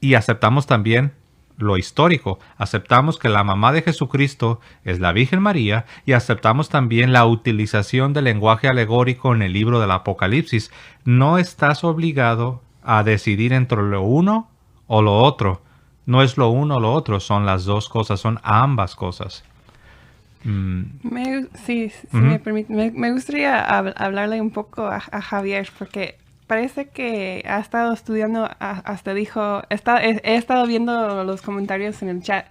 Y aceptamos también lo histórico. Aceptamos que la mamá de Jesucristo es la Virgen María y aceptamos también la utilización del lenguaje alegórico en el libro del Apocalipsis. No estás obligado a decidir entre lo uno o lo otro. No es lo uno o lo otro, son las dos cosas, son ambas cosas. Me permite, me gustaría hablarle un poco a Javier, porque parece que ha estado estudiando, hasta dijo, he estado viendo los comentarios en el chat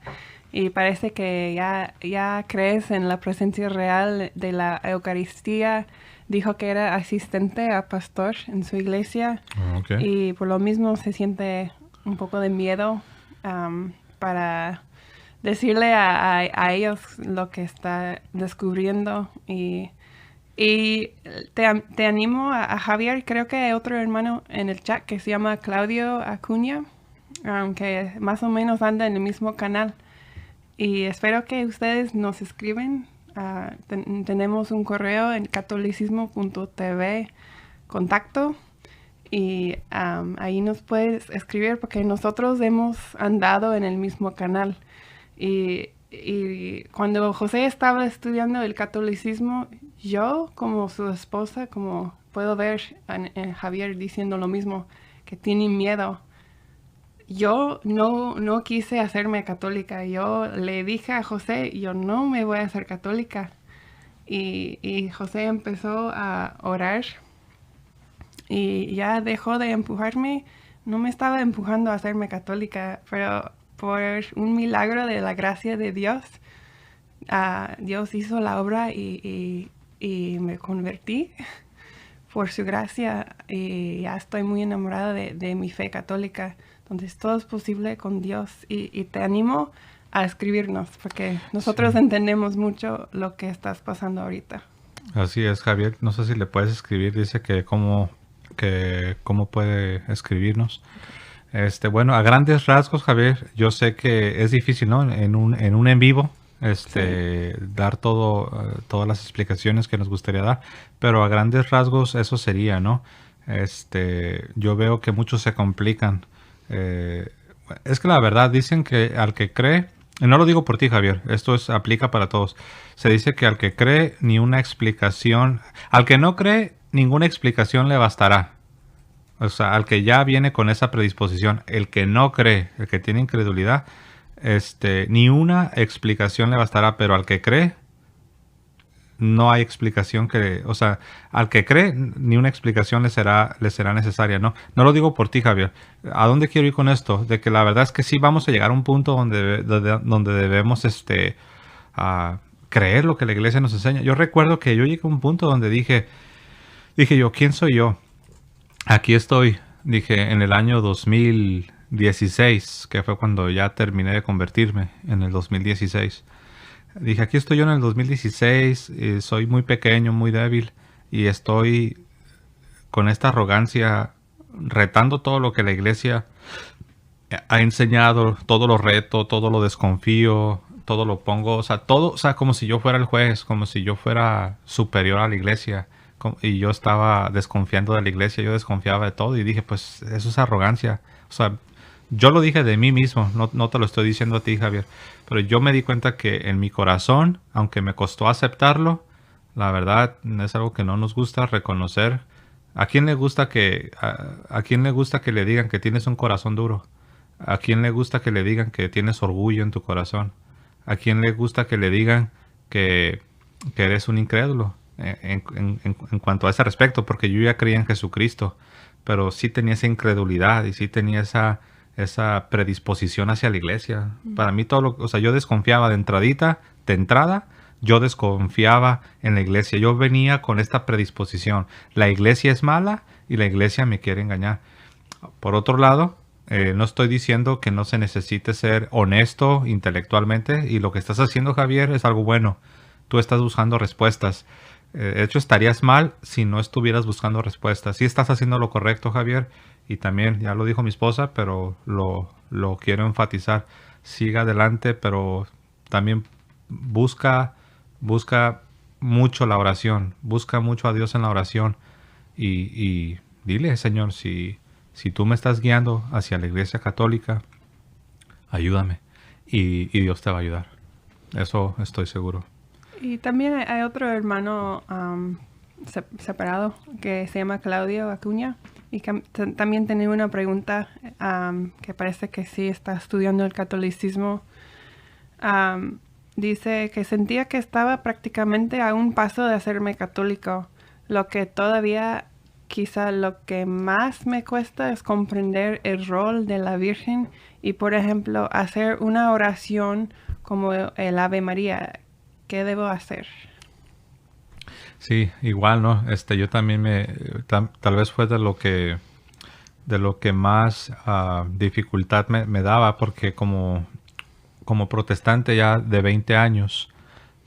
y parece que ya crees en la presencia real de la Eucaristía. Dijo que era asistente a pastor en su iglesia y por lo mismo se siente un poco de miedo para decirle a ellos lo que está descubriendo. Y te animo a Javier, creo que hay otro hermano en el chat que se llama Claudio Acuña, que más o menos anda en el mismo canal. Y espero que ustedes nos escriben. Tenemos un correo en catolicismo.tv contacto y ahí nos puedes escribir porque nosotros hemos andado en el mismo canal. Y cuando José estaba estudiando el catolicismo, yo como su esposa, como puedo ver en Javier diciendo lo mismo, que tiene miedo. Yo no quise hacerme católica. Yo le dije a José, yo no me voy a hacer católica. Y José empezó a orar y ya dejó de empujarme. No me estaba empujando a hacerme católica, pero por un milagro de la gracia de Dios, Dios hizo la obra y me convertí por su gracia y ya estoy muy enamorada de mi fe católica. Entonces todo es posible con Dios y te animo a escribirnos porque nosotros entendemos mucho lo que estás pasando ahorita. Así es, Javier. No sé si le puedes escribir. Dice que cómo puede escribirnos. Bueno, a grandes rasgos, Javier, yo sé que es difícil, ¿no? En un en vivo, dar todas las explicaciones que nos gustaría dar, pero a grandes rasgos eso sería, ¿no? Yo veo que muchos se complican. Es que la verdad dicen que al que cree, y no lo digo por ti, Javier, esto aplica para todos. Se dice que al que cree ni una explicación, al que no cree ninguna explicación le bastará. O sea, al que ya viene con esa predisposición, el que no cree, el que tiene incredulidad, ni una explicación le bastará, pero al que cree no hay explicación o sea, al que cree, ni una explicación le será necesaria, ¿no? No lo digo por ti, Javier. ¿A dónde quiero ir con esto? De que la verdad es que sí vamos a llegar a un punto donde debemos, a creer lo que la iglesia nos enseña. Yo recuerdo que yo llegué a un punto donde dije yo, ¿quién soy yo? Aquí estoy, dije, en el año 2016, que fue cuando ya terminé de convertirme, en el 2016. Dije, aquí estoy yo en el 2016, soy muy pequeño, muy débil, y estoy con esta arrogancia retando todo lo que la iglesia ha enseñado, todo lo reto, todo lo desconfío, todo lo pongo, o sea, como si yo fuera el juez, como si yo fuera superior a la iglesia, y yo estaba desconfiando de la iglesia, yo desconfiaba de todo, y dije, pues eso es arrogancia, o sea, yo lo dije de mí mismo, no te lo estoy diciendo a ti, Javier, pero yo me di cuenta que en mi corazón, aunque me costó aceptarlo, la verdad es algo que no nos gusta reconocer. ¿A quién le gusta a quién le gusta que le digan que tienes un corazón duro? ¿A quién le gusta que le digan que tienes orgullo en tu corazón? ¿A quién le gusta que le digan que eres un incrédulo en cuanto a ese respecto? Porque yo ya creía en Jesucristo, pero sí tenía esa incredulidad y sí tenía esa predisposición hacia la iglesia. Para mí o sea, yo desconfiaba de entrada, yo desconfiaba en la iglesia. Yo venía con esta predisposición. La iglesia es mala y la iglesia me quiere engañar. Por otro lado, no estoy diciendo que no se necesite ser honesto intelectualmente, y lo que estás haciendo, Javier, es algo bueno. Tú estás buscando respuestas. De hecho, estarías mal si no estuvieras buscando respuestas. Sí estás haciendo lo correcto, Javier, y también, ya lo dijo mi esposa, pero lo quiero enfatizar. Siga adelante, pero también busca mucho la oración. Busca mucho a Dios en la oración. Y dile, Señor, si tú me estás guiando hacia la iglesia católica, ayúdame. Y Dios te va a ayudar. Eso estoy seguro. Y también hay otro hermano separado que se llama Claudio Acuña y que también tenía una pregunta que parece que sí está estudiando el catolicismo. Dice que sentía que estaba prácticamente a un paso de hacerme católico, lo que todavía quizá lo que más me cuesta es comprender el rol de la Virgen y, por ejemplo, hacer una oración como el Ave María. ¿Qué debo hacer? Sí, igual, ¿no? Yo también tal vez fue de lo que más dificultad me daba, porque como como protestante ya de 20 años,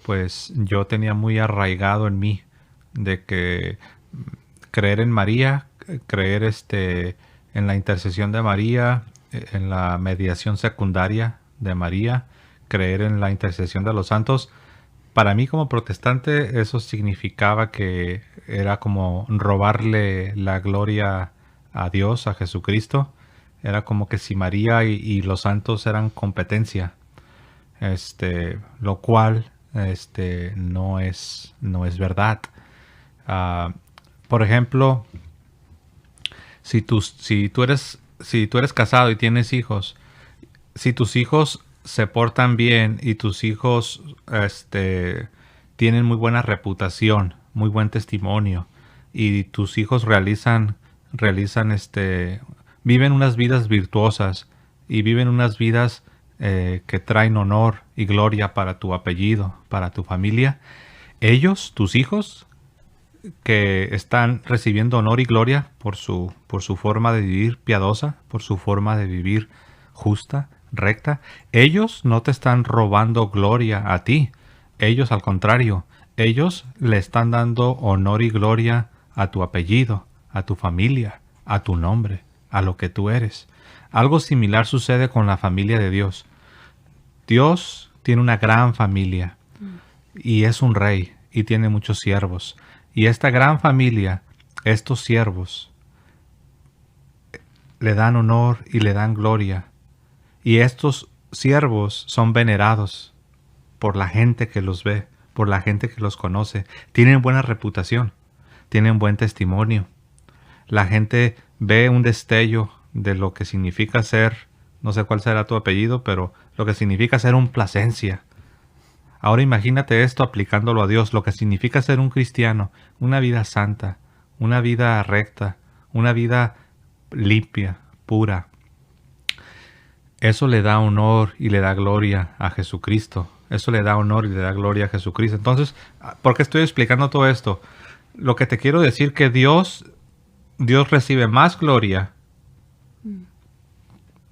pues yo tenía muy arraigado en mí de que creer en María, creer en la intercesión de María, en la mediación secundaria de María, creer en la intercesión de los santos. Para mí como protestante eso significaba que era como robarle la gloria a Dios, a Jesucristo. Era como que si María y los santos eran competencia, lo cual no es verdad. Ah, por ejemplo, si tú eres casado y tienes hijos, si tus hijos se portan bien y tus hijos tienen muy buena reputación, muy buen testimonio, y tus hijos viven unas vidas virtuosas y viven unas vidas que traen honor y gloria para tu apellido, para tu familia, ellos, tus hijos, que están recibiendo honor y gloria por su forma de vivir piadosa, por su forma de vivir justa, recta, ellos no te están robando gloria a ti. Ellos, al contrario, ellos le están dando honor y gloria a tu apellido, a tu familia, a tu nombre, a lo que tú eres. Algo similar sucede con la familia de Dios. Dios tiene una gran familia y es un rey y tiene muchos siervos. Y esta gran familia, estos siervos, le dan honor y le dan gloria. Y estos siervos son venerados por la gente que los ve, por la gente que los conoce. Tienen buena reputación, tienen buen testimonio. La gente ve un destello de lo que significa ser, no sé cuál será tu apellido, pero lo que significa ser un Plasencia. Ahora imagínate esto aplicándolo a Dios, lo que significa ser un cristiano, una vida santa, una vida recta, una vida limpia, pura. Eso le da honor y le da gloria a Jesucristo. Eso le da honor y le da gloria a Jesucristo. Entonces, ¿por qué estoy explicando todo esto? Lo que te quiero decir que Dios recibe más gloria,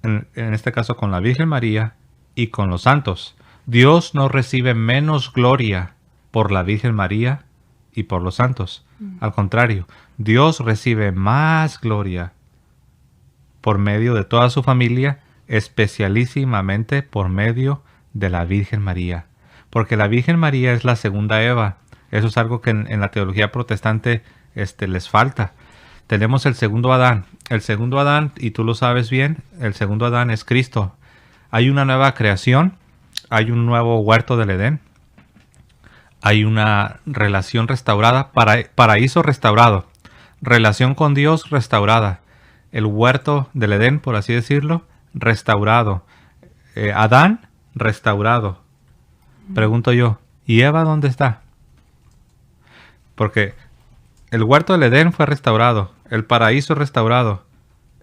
en este caso con la Virgen María y con los santos. Dios no recibe menos gloria por la Virgen María y por los santos. Al contrario, Dios recibe más gloria por medio de toda su familia, especialísimamente por medio de la Virgen María. Porque la Virgen María es la segunda Eva. Eso es algo que en la teología protestante les falta. Tenemos el segundo Adán. El segundo Adán, y tú lo sabes bien, el segundo Adán es Cristo. Hay una nueva creación. Hay un nuevo huerto del Edén. Hay una relación restaurada, paraíso restaurado, relación con Dios restaurada. El huerto del Edén, por así decirlo, restaurado. Adán, restaurado. Pregunto yo, ¿y Eva dónde está? Porque el huerto del Edén fue restaurado, el paraíso restaurado,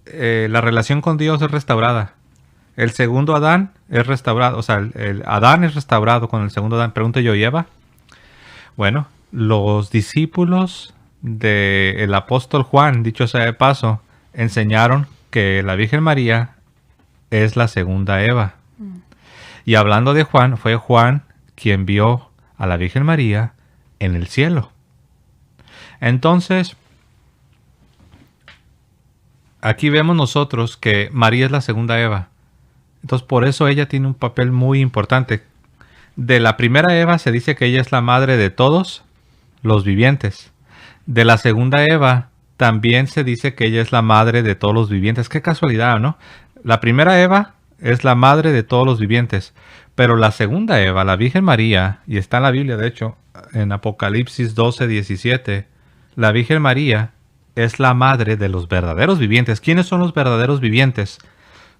la relación con Dios es restaurada. El segundo Adán es restaurado, o sea, el Adán es restaurado con el segundo Adán. Pregunto yo, ¿y Eva? Bueno, los discípulos del apóstol Juan, dicho sea de paso, enseñaron que la Virgen María es la segunda Eva. Y hablando de Juan, fue Juan quien vio a la Virgen María en el cielo. Entonces, aquí vemos nosotros que María es la segunda Eva. Entonces, por eso ella tiene un papel muy importante. De la primera Eva se dice que ella es la madre de todos los vivientes. De la segunda Eva también se dice que ella es la madre de todos los vivientes. Qué casualidad, ¿no? La primera Eva es la madre de todos los vivientes. Pero la segunda Eva, la Virgen María, y está en la Biblia, de hecho, en Apocalipsis 12:17, la Virgen María es la madre de los verdaderos vivientes. ¿Quiénes son los verdaderos vivientes?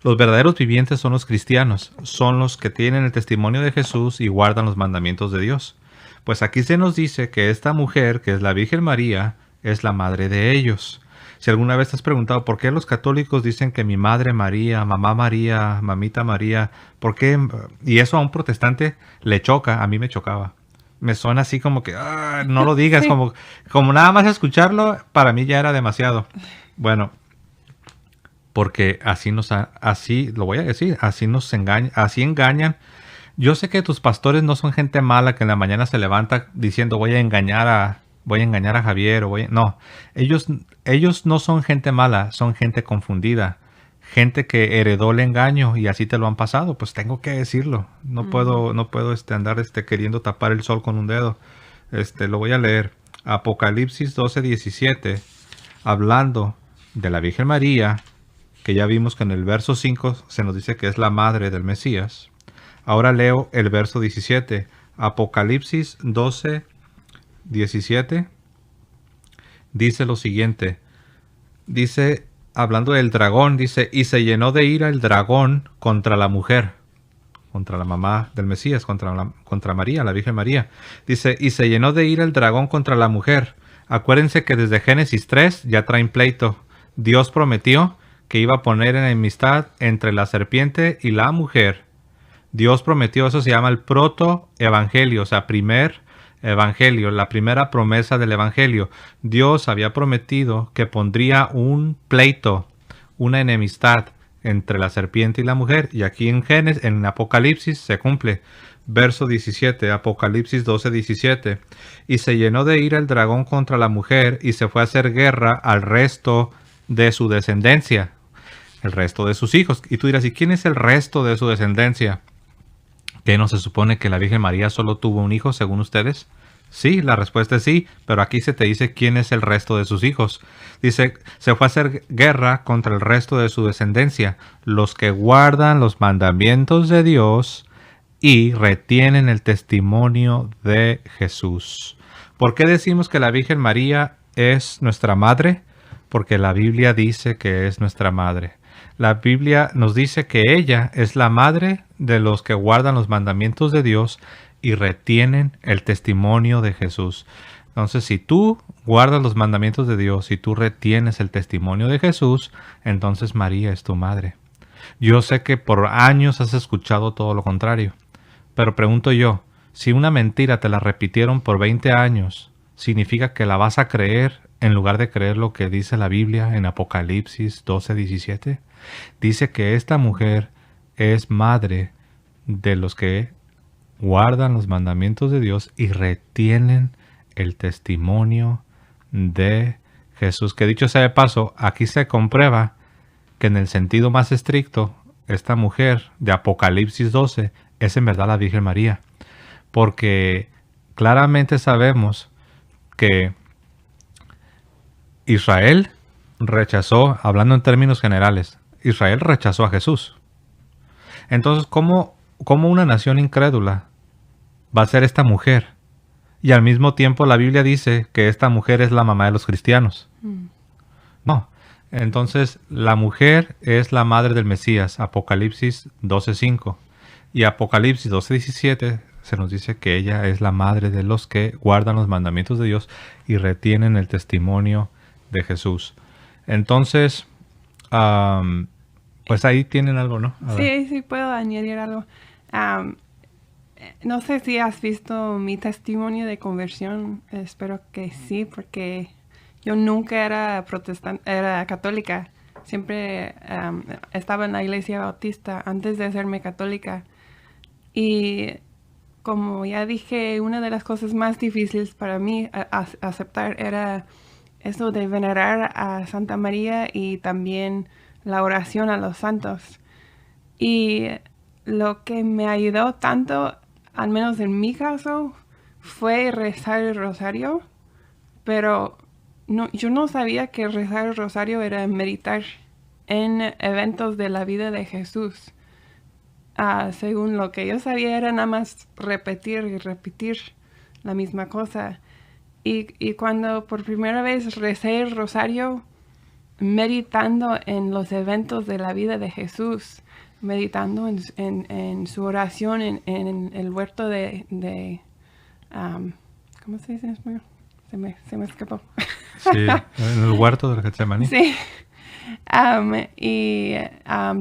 Los verdaderos vivientes son los cristianos, son los que tienen el testimonio de Jesús y guardan los mandamientos de Dios. Pues aquí se nos dice que esta mujer, que es la Virgen María, es la madre de ellos. Si alguna vez te has preguntado por qué los católicos dicen que mi madre María, mamá María, mamita María, ¿por qué? Y eso a un protestante le choca, a mí me chocaba. Me suena así como que, no lo digas, como nada más escucharlo, para mí ya era demasiado. Bueno, porque así lo voy a decir, así nos engañan, así engañan. Yo sé que tus pastores no son gente mala que en la mañana se levanta diciendo voy a engañar a Javier no, ellos no son gente mala, son gente confundida, gente que heredó el engaño y así te lo han pasado. Pues tengo que decirlo, no puedo andar queriendo tapar el sol con un dedo. Lo voy a leer. Apocalipsis 12:17, hablando de la Virgen María, que ya vimos que en el verso 5 se nos dice que es la madre del Mesías. Ahora leo el verso 17. Apocalipsis 12:17 dice lo siguiente. Dice, hablando del dragón, dice, y se llenó de ira el dragón contra la mujer, contra la mamá del Mesías, contra María, la Virgen María. Dice, y se llenó de ira el dragón contra la mujer. Acuérdense que desde Génesis 3 ya traen pleito. Dios prometió que iba a poner enemistad entre la serpiente y la mujer. Dios prometió, eso se llama el protoevangelio, o sea, primer evangelio, la primera promesa del evangelio. Dios había prometido que pondría un pleito, una enemistad entre la serpiente y la mujer, y aquí en Apocalipsis se cumple. Verso 17, Apocalipsis 12:17. Y se llenó de ira el dragón contra la mujer y se fue a hacer guerra al resto de su descendencia, el resto de sus hijos. Y tú dirás, ¿y quién es el resto de su descendencia? ¿Qué no se supone que la Virgen María solo tuvo un hijo, según ustedes? Sí, la respuesta es sí, pero aquí se te dice quién es el resto de sus hijos. Dice, se fue a hacer guerra contra el resto de su descendencia, los que guardan los mandamientos de Dios y retienen el testimonio de Jesús. ¿Por qué decimos que la Virgen María es nuestra madre? Porque la Biblia dice que es nuestra madre. La Biblia nos dice que ella es la madre de los que guardan los mandamientos de Dios y retienen el testimonio de Jesús. Entonces, si tú guardas los mandamientos de Dios y tú retienes el testimonio de Jesús, entonces María es tu madre. Yo sé que por años has escuchado todo lo contrario, pero pregunto yo, si una mentira te la repitieron por 20 años, ¿significa que la vas a creer en lugar de creer lo que dice la Biblia en Apocalipsis 12:17? Dice que esta mujer es madre de los que guardan los mandamientos de Dios y retienen el testimonio de Jesús. Que dicho sea de paso, aquí se comprueba que en el sentido más estricto, esta mujer de Apocalipsis 12 es en verdad la Virgen María. Porque claramente sabemos que Israel rechazó, hablando en términos generales, Israel rechazó a Jesús. Entonces, ¿cómo una nación incrédula va a ser esta mujer? Y al mismo tiempo la Biblia dice que esta mujer es la mamá de los cristianos. No. Entonces, la mujer es la madre del Mesías, Apocalipsis 12:5. Y Apocalipsis 12:17 se nos dice que ella es la madre de los que guardan los mandamientos de Dios y retienen el testimonio de Jesús. Entonces, pues ahí tienen algo, ¿no? Sí, puedo añadir algo. No sé si has visto mi testimonio de conversión. Espero que sí, porque yo nunca era protestante, era católica. Siempre estaba en la iglesia bautista antes de hacerme católica. Y como ya dije, una de las cosas más difíciles para mí aceptar era eso de venerar a Santa María y también la oración a los santos. Y lo que me ayudó tanto, al menos en mi caso, fue rezar el rosario, pero yo no sabía que rezar el rosario era meditar en eventos de la vida de Jesús. Según lo que yo sabía, era nada más repetir y repetir la misma cosa. Y cuando por primera vez recé el rosario, meditando en los eventos de la vida de Jesús, meditando en su oración en el huerto ¿cómo se dice en español? Se me escapó. Sí, en el huerto del Getsemaní. Sí.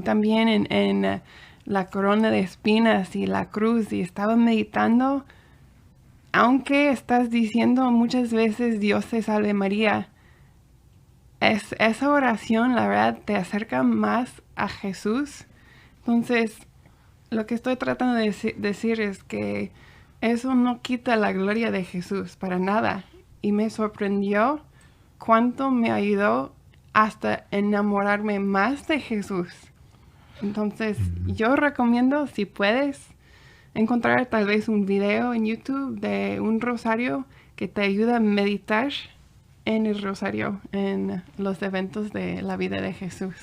También en la corona de espinas y la cruz, y estaba meditando. Aunque estás diciendo muchas veces Dios te salve María, esa oración, la verdad, te acerca más a Jesús. Entonces, lo que estoy tratando de decir es que eso no quita la gloria de Jesús para nada. Y me sorprendió cuánto me ayudó hasta enamorarme más de Jesús. Entonces, yo recomiendo, si puedes, encontrar tal vez un video en YouTube de un rosario que te ayuda a meditar en el rosario, en los eventos de la vida de Jesús.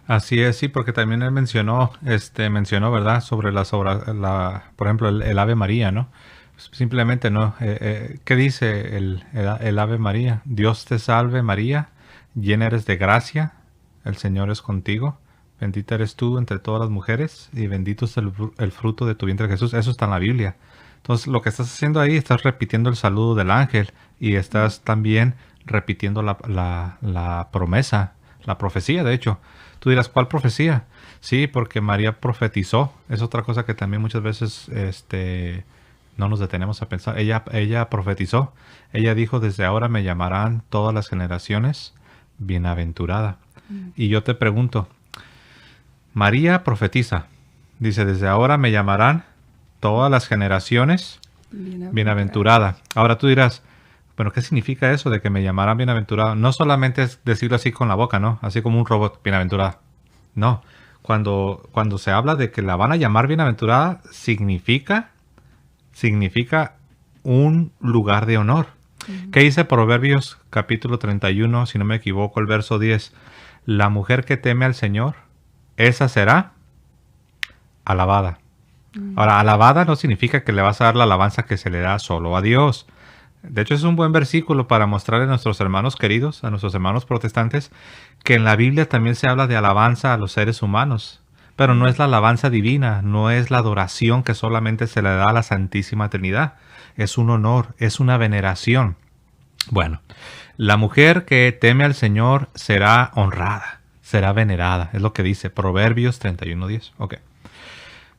Así es, sí, porque también él mencionó, ¿verdad? Sobre por ejemplo, el Ave María, ¿no? Simplemente, ¿no? ¿Qué dice el Ave María? Dios te salve María, llena eres de gracia, el Señor es contigo, bendita eres tú entre todas las mujeres y bendito es el fruto de tu vientre Jesús. Eso está en la Biblia. Entonces, lo que estás haciendo ahí, estás repitiendo el saludo del ángel y estás también repitiendo la promesa, la profecía, de hecho. Tú dirás, ¿cuál profecía? Sí, porque María profetizó. Es otra cosa que también muchas veces no nos detenemos a pensar. Ella profetizó. Ella dijo, desde ahora me llamarán todas las generaciones bienaventurada. Y yo te pregunto, María profetiza. Dice, desde ahora me llamarán todas las generaciones bienaventurada. Ahora tú dirás, bueno, ¿qué significa eso de que me llamarán bienaventurado? No solamente es decirlo así con la boca, ¿no? Así como un robot, bienaventurada. No. Cuando se habla de que la van a llamar bienaventurada, significa un lugar de honor. ¿Qué dice Proverbios capítulo 31, si no me equivoco, el verso 10? La mujer que teme al Señor, esa será alabada. Ahora, alabada no significa que le vas a dar la alabanza que se le da solo a Dios. De hecho, es un buen versículo para mostrarle a nuestros hermanos queridos, a nuestros hermanos protestantes, que en la Biblia también se habla de alabanza a los seres humanos. Pero no es la alabanza divina, no es la adoración que solamente se le da a la Santísima Trinidad. Es un honor, es una veneración. Bueno, la mujer que teme al Señor será honrada, será venerada. Es lo que dice Proverbios 31:10. Ok.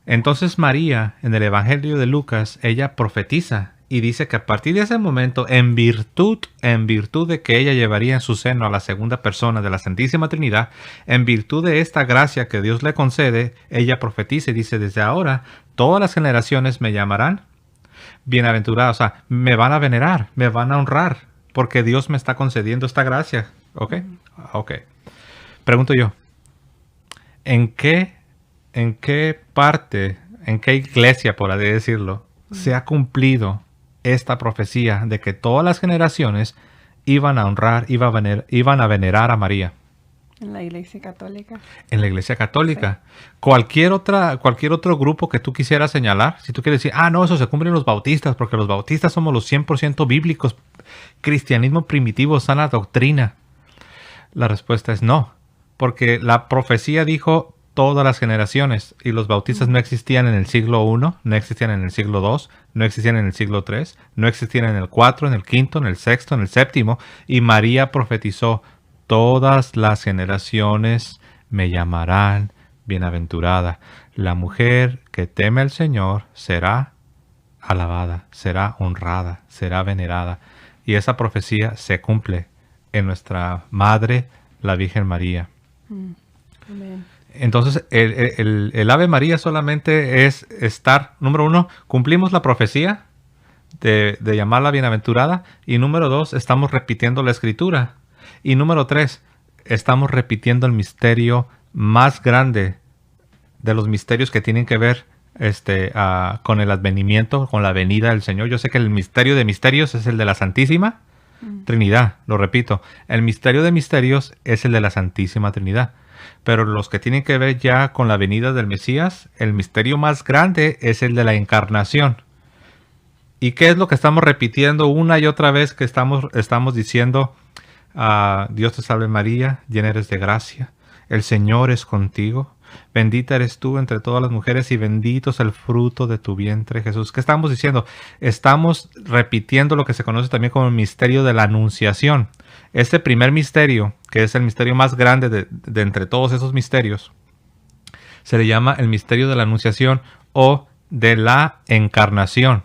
Entonces María, en el Evangelio de Lucas, ella profetiza y dice que a partir de ese momento, en virtud de que ella llevaría en su seno a la segunda persona de la Santísima Trinidad, en virtud de esta gracia que Dios le concede, ella profetiza y dice, desde ahora, todas las generaciones me llamarán bienaventurada. O sea, me van a venerar, me van a honrar, porque Dios me está concediendo esta gracia. ¿Ok? Ok. Pregunto yo, ¿en qué parte, en qué iglesia, por así decirlo, se ha cumplido esta profecía de que todas las generaciones iban a honrar, iban a venerar a María? En la Iglesia Católica. En la Iglesia Católica. Sí. Cualquier otro grupo que tú quisieras señalar, si tú quieres decir, no, eso se cumple en los bautistas, porque los bautistas somos los 100% bíblicos, cristianismo primitivo, sana doctrina. La respuesta es no, porque la profecía dijo todas las generaciones, y los bautistas no existían en el siglo I, no existían en el siglo II, no existían en el siglo III, no existían en el IV, en el V, en el VI, en el VII, y María profetizó, todas las generaciones me llamarán bienaventurada. La mujer que teme al Señor será alabada, será honrada, será venerada. Y esa profecía se cumple en nuestra Madre, la Virgen María. Amén. Entonces, el Ave María solamente es estar, número 1, cumplimos la profecía de llamarla bienaventurada, y número 2, estamos repitiendo la Escritura, y número 3, estamos repitiendo el misterio más grande de los misterios que tienen que ver con el advenimiento, con la venida del Señor. Yo sé que el misterio de misterios es el de la Santísima Trinidad, lo repito, el misterio de misterios es el de la Santísima Trinidad. Pero los que tienen que ver ya con la venida del Mesías, el misterio más grande es el de la encarnación. ¿Y qué es lo que estamos repitiendo una y otra vez que estamos diciendo? Dios te salve María, llena eres de gracia, el Señor es contigo, bendita eres tú entre todas las mujeres y bendito es el fruto de tu vientre Jesús. ¿Qué estamos diciendo? Estamos repitiendo lo que se conoce también como el misterio de la Anunciación. Este primer misterio, que es el misterio más grande de entre todos esos misterios, se le llama el misterio de la Anunciación o de la Encarnación.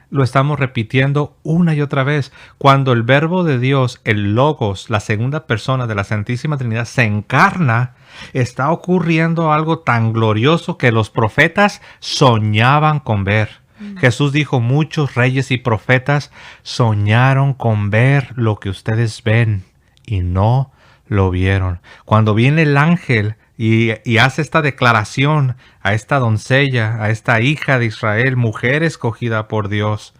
lo estamos repitiendo una y otra vez. Cuando el Verbo de Dios, el Logos, la segunda persona de la Santísima Trinidad, se encarna, está ocurriendo algo tan glorioso que los profetas soñaban con ver. Jesús dijo, muchos reyes y profetas soñaron con ver lo que ustedes ven y no lo vieron. Cuando viene el ángel y hace esta declaración a esta doncella, a esta hija de Israel, mujer escogida por Dios,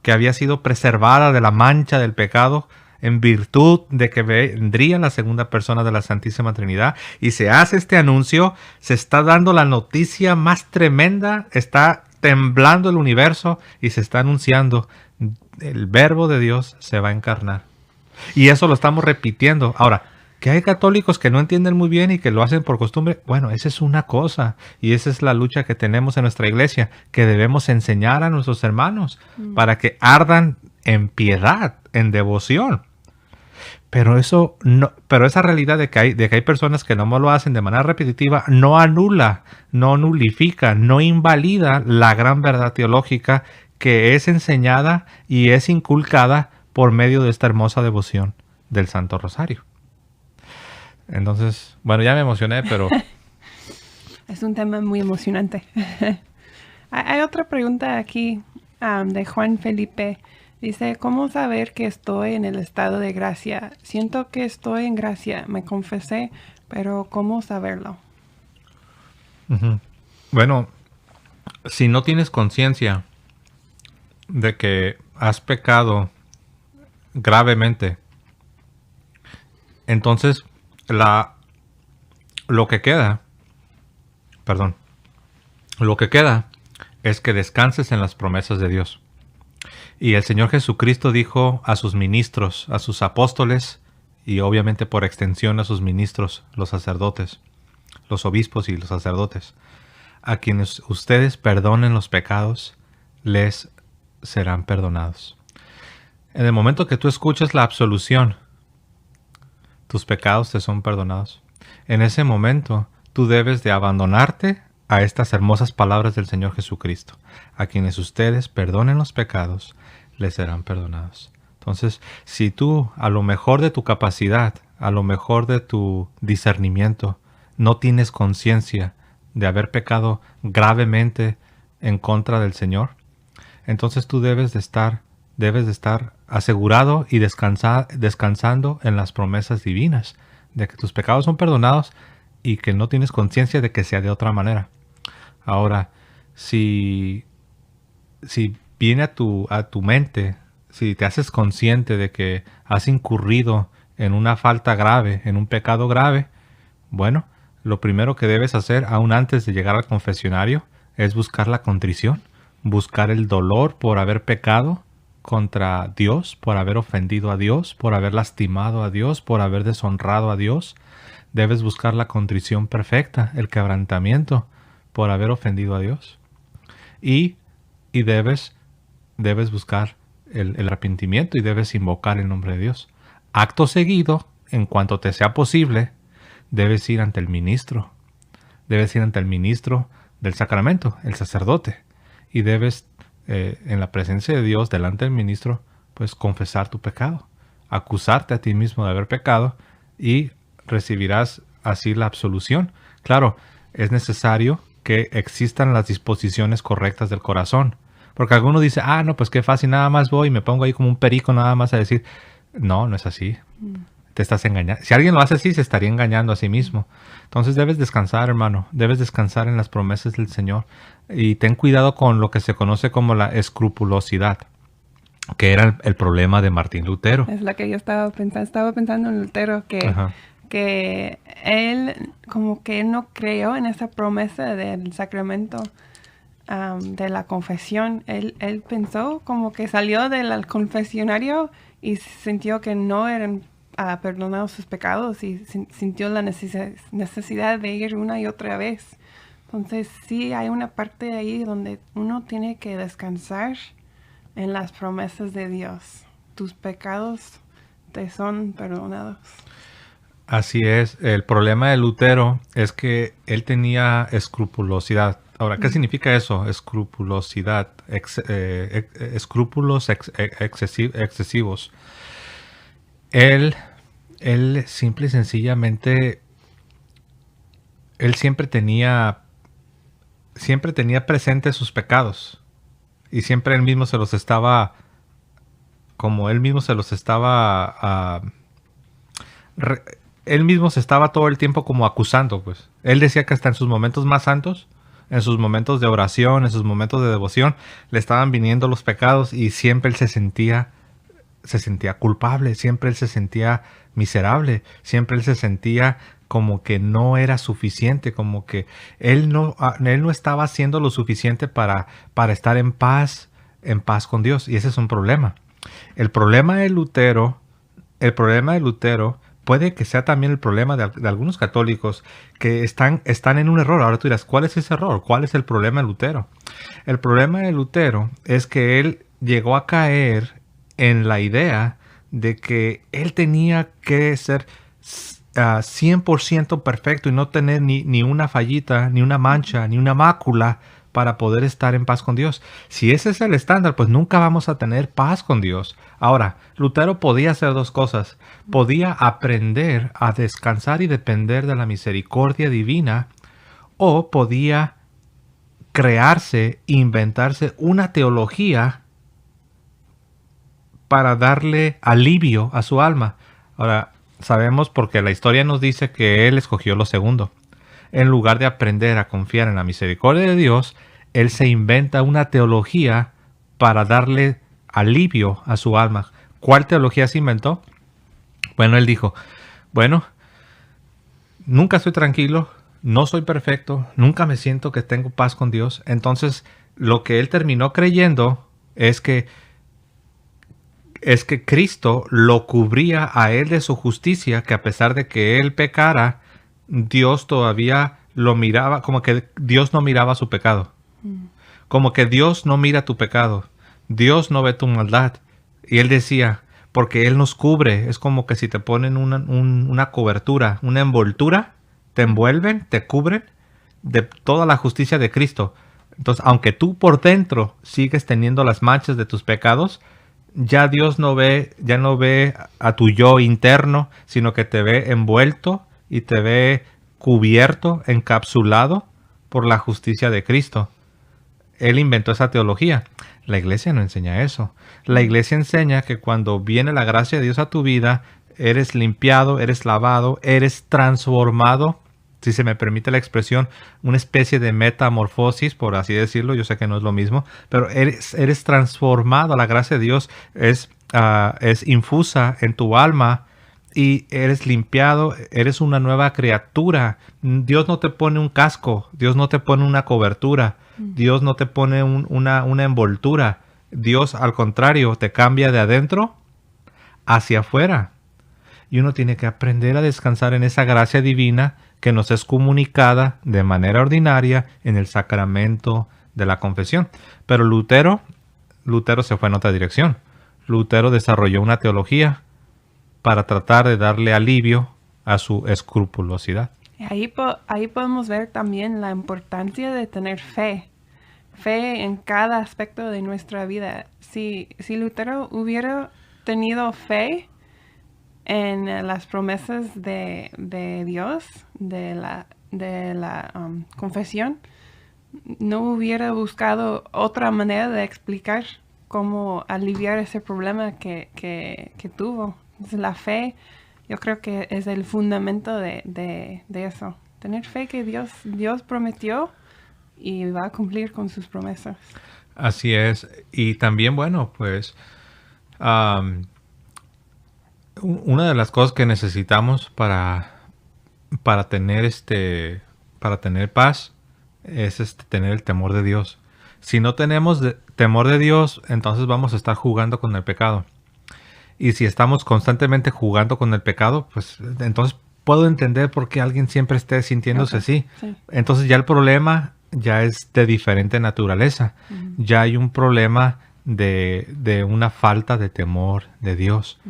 que había sido preservada de la mancha del pecado en virtud de que vendría la segunda persona de la Santísima Trinidad, y se hace este anuncio, se está dando la noticia más tremenda, está temblando el universo y se está anunciando, el Verbo de Dios se va a encarnar. Y eso lo estamos repitiendo. Ahora, que hay católicos que no entienden muy bien y que lo hacen por costumbre, bueno, esa es una cosa. Y esa es la lucha que tenemos en nuestra iglesia, que debemos enseñar a nuestros hermanos para que ardan en piedad, en devoción. Pero eso no, pero esa realidad de que hay personas que no lo hacen de manera repetitiva no anula, no nulifica, no invalida la gran verdad teológica que es enseñada y es inculcada por medio de esta hermosa devoción del Santo Rosario. Entonces, bueno, ya me emocioné, pero... Es un tema muy emocionante. Hay otra pregunta aquí de Juan Felipe. Dice, ¿cómo saber que estoy en el estado de gracia? Siento que estoy en gracia, me confesé, pero ¿cómo saberlo? Bueno, si no tienes conciencia de que has pecado gravemente, entonces lo que queda es que descanses en las promesas de Dios. Y el Señor Jesucristo dijo a sus ministros, a sus apóstoles, y obviamente por extensión a sus ministros, los sacerdotes, los obispos y los sacerdotes, a quienes ustedes perdonen los pecados, les serán perdonados. En el momento que tú escuchas la absolución, tus pecados te son perdonados. En ese momento, tú debes de abandonarte a estas hermosas palabras del Señor Jesucristo. A quienes ustedes perdonen los pecados, les serán perdonados. Entonces, si tú, a lo mejor de tu capacidad, a lo mejor de tu discernimiento, no tienes conciencia de haber pecado gravemente en contra del Señor, entonces tú debes de estar asegurado y descansando en las promesas divinas, de que tus pecados son perdonados y que no tienes conciencia de que sea de otra manera. Ahora, si viene a tu mente, si te haces consciente de que has incurrido en una falta grave, en un pecado grave, bueno, lo primero que debes hacer, aún antes de llegar al confesionario, es buscar la contrición, buscar el dolor por haber pecado contra Dios, por haber ofendido a Dios, por haber lastimado a Dios, por haber deshonrado a Dios. Debes buscar la contrición perfecta, el quebrantamiento por haber ofendido a Dios. Y debes buscar el arrepentimiento y debes invocar el nombre de Dios. Acto seguido, en cuanto te sea posible, debes ir ante el ministro. Debes ir ante el ministro del sacramento, el sacerdote. Y debes, en la presencia de Dios, delante del ministro, pues confesar tu pecado. Acusarte a ti mismo de haber pecado y recibirás así la absolución. Claro, es necesario que existan las disposiciones correctas del corazón. Porque alguno dice, no, pues qué fácil, nada más voy y me pongo ahí como un perico nada más a decir. No, no es así. Te estás engañando. Si alguien lo hace así, se estaría engañando a sí mismo. Entonces debes descansar, hermano. Debes descansar en las promesas del Señor. Y ten cuidado con lo que se conoce como la escrupulosidad, que era el problema de Martín Lutero. Es la que yo estaba pensando. Estaba pensando en Lutero, que él como que no creyó en esa promesa del sacramento de la confesión. Él pensó como que salió del confesionario y sintió que no eran perdonados sus pecados y sintió la necesidad de ir una y otra vez. Entonces sí hay una parte ahí donde uno tiene que descansar en las promesas de Dios. Tus pecados te son perdonados. Así es. El problema de Lutero es que él tenía escrupulosidad. Ahora, ¿qué significa eso? Escrupulosidad, escrúpulos excesivos. Él, él simple y sencillamente, él siempre tenía presentes sus pecados. Y siempre él mismo se los estaba, como él mismo se los estaba, él mismo se estaba todo el tiempo como acusando, pues. Él decía que hasta en sus momentos más santos, en sus momentos de oración, en sus momentos de devoción, le estaban viniendo los pecados y siempre él se sentía culpable, siempre él se sentía miserable, siempre él se sentía como que no era suficiente, como que él no estaba haciendo lo suficiente para estar en paz con Dios, y ese es un problema. El problema de Lutero puede que sea también el problema de algunos católicos que están en un error. Ahora tú dirás, ¿cuál es ese error? ¿Cuál es el problema de Lutero? El problema de Lutero es que él llegó a caer en la idea de que él tenía que ser 100% perfecto y no tener ni una fallita, ni una mancha, ni una mácula para poder estar en paz con Dios. Si ese es el estándar, pues nunca vamos a tener paz con Dios. Ahora, Lutero podía hacer dos cosas. Podía aprender a descansar y depender de la misericordia divina, o podía inventarse una teología para darle alivio a su alma. Ahora, sabemos porque la historia nos dice que él escogió lo segundo. En lugar de aprender a confiar en la misericordia de Dios, él se inventa una teología para darle alivio a su alma. ¿Cuál teología se inventó? Bueno, él dijo, bueno, nunca estoy tranquilo, no soy perfecto, nunca me siento que tengo paz con Dios. Entonces, lo que él terminó creyendo es que Cristo lo cubría a él de su justicia, que a pesar de que él pecara, Dios todavía lo miraba, como que Dios no miraba su pecado. Como que Dios no mira tu pecado. Dios no ve tu maldad. Y él decía, porque Él nos cubre. Es como que si te ponen una cobertura, una envoltura, te envuelven, te cubren de toda la justicia de Cristo. Entonces, aunque tú por dentro sigues teniendo las manchas de tus pecados, ya Dios no ve a tu yo interno, sino que te ve envuelto y te ve cubierto, encapsulado por la justicia de Cristo. Él inventó esa teología. La iglesia no enseña eso. La iglesia enseña que cuando viene la gracia de Dios a tu vida, eres limpiado, eres lavado, eres transformado, si se me permite la expresión, una especie de metamorfosis, por así decirlo. Yo sé que no es lo mismo, pero eres transformado. La gracia de Dios es infusa en tu alma y eres limpiado, eres una nueva criatura. Dios no te pone un casco, Dios no te pone una cobertura, Dios no te pone una envoltura. Dios, al contrario, te cambia de adentro hacia afuera. Y uno tiene que aprender a descansar en esa gracia divina que nos es comunicada de manera ordinaria en el sacramento de la confesión. Pero Lutero se fue en otra dirección. Lutero desarrolló una teología para tratar de darle alivio a su escrupulosidad. Ahí podemos ver también la importancia de tener fe en cada aspecto de nuestra vida. Si Lutero hubiera tenido fe en las promesas de Dios, de la confesión, no hubiera buscado otra manera de explicar cómo aliviar ese problema que tuvo. Entonces, la fe, yo creo que es el fundamento de eso. Tener fe que Dios prometió y va a cumplir con sus promesas. Así es. Y también, bueno, pues una de las cosas que necesitamos para tener paz es tener el temor de Dios. Si no tenemos temor de Dios, entonces vamos a estar jugando con el pecado. Y si estamos constantemente jugando con el pecado, pues entonces puedo entender por qué alguien siempre esté sintiéndose así. Sí. Entonces ya el problema ya es de diferente naturaleza. Ya hay un problema de una falta de temor de Dios.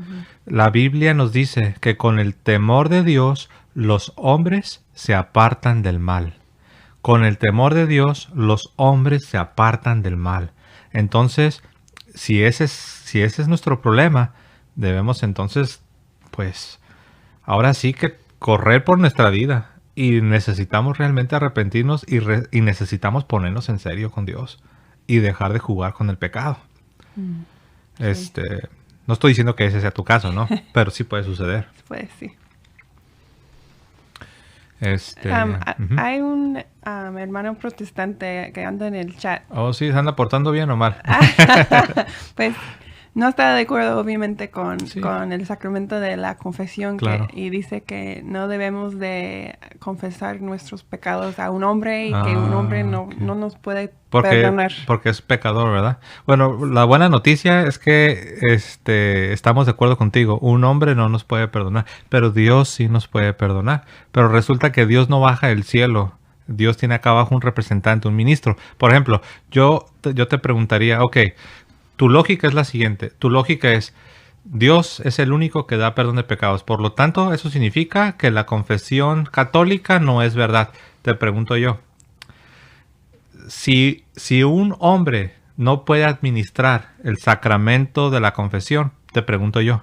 La Biblia nos dice que con el temor de Dios los hombres se apartan del mal. Con el temor de Dios, los hombres se apartan del mal. Entonces, si ese es nuestro problema, debemos entonces, pues, ahora sí que correr por nuestra vida. Y necesitamos realmente arrepentirnos y necesitamos ponernos en serio con Dios y dejar de jugar con el pecado. Sí. No estoy diciendo que ese sea tu caso, ¿no? Pero sí puede suceder. Pues sí. Ujú. Hay un hermano protestante que anda en el chat. Oh, sí, ¿se anda portando bien o mal? Pues no está de acuerdo obviamente Sí. con el sacramento de la confesión Claro. y dice que no debemos de confesar nuestros pecados a un hombre y que un hombre no, Ok. no nos puede perdonar. Porque es pecador, ¿verdad? Bueno, la buena noticia es que estamos de acuerdo contigo. Un hombre no nos puede perdonar, pero Dios sí nos puede perdonar. Pero resulta que Dios no baja del cielo. Dios tiene acá abajo un representante, un ministro. Por ejemplo, yo te preguntaría, ok, tu lógica es la siguiente. Tu lógica es, Dios es el único que da perdón de pecados. Por lo tanto, eso significa que la confesión católica no es verdad. Te pregunto yo, si un hombre no puede administrar el sacramento de la confesión, te pregunto yo,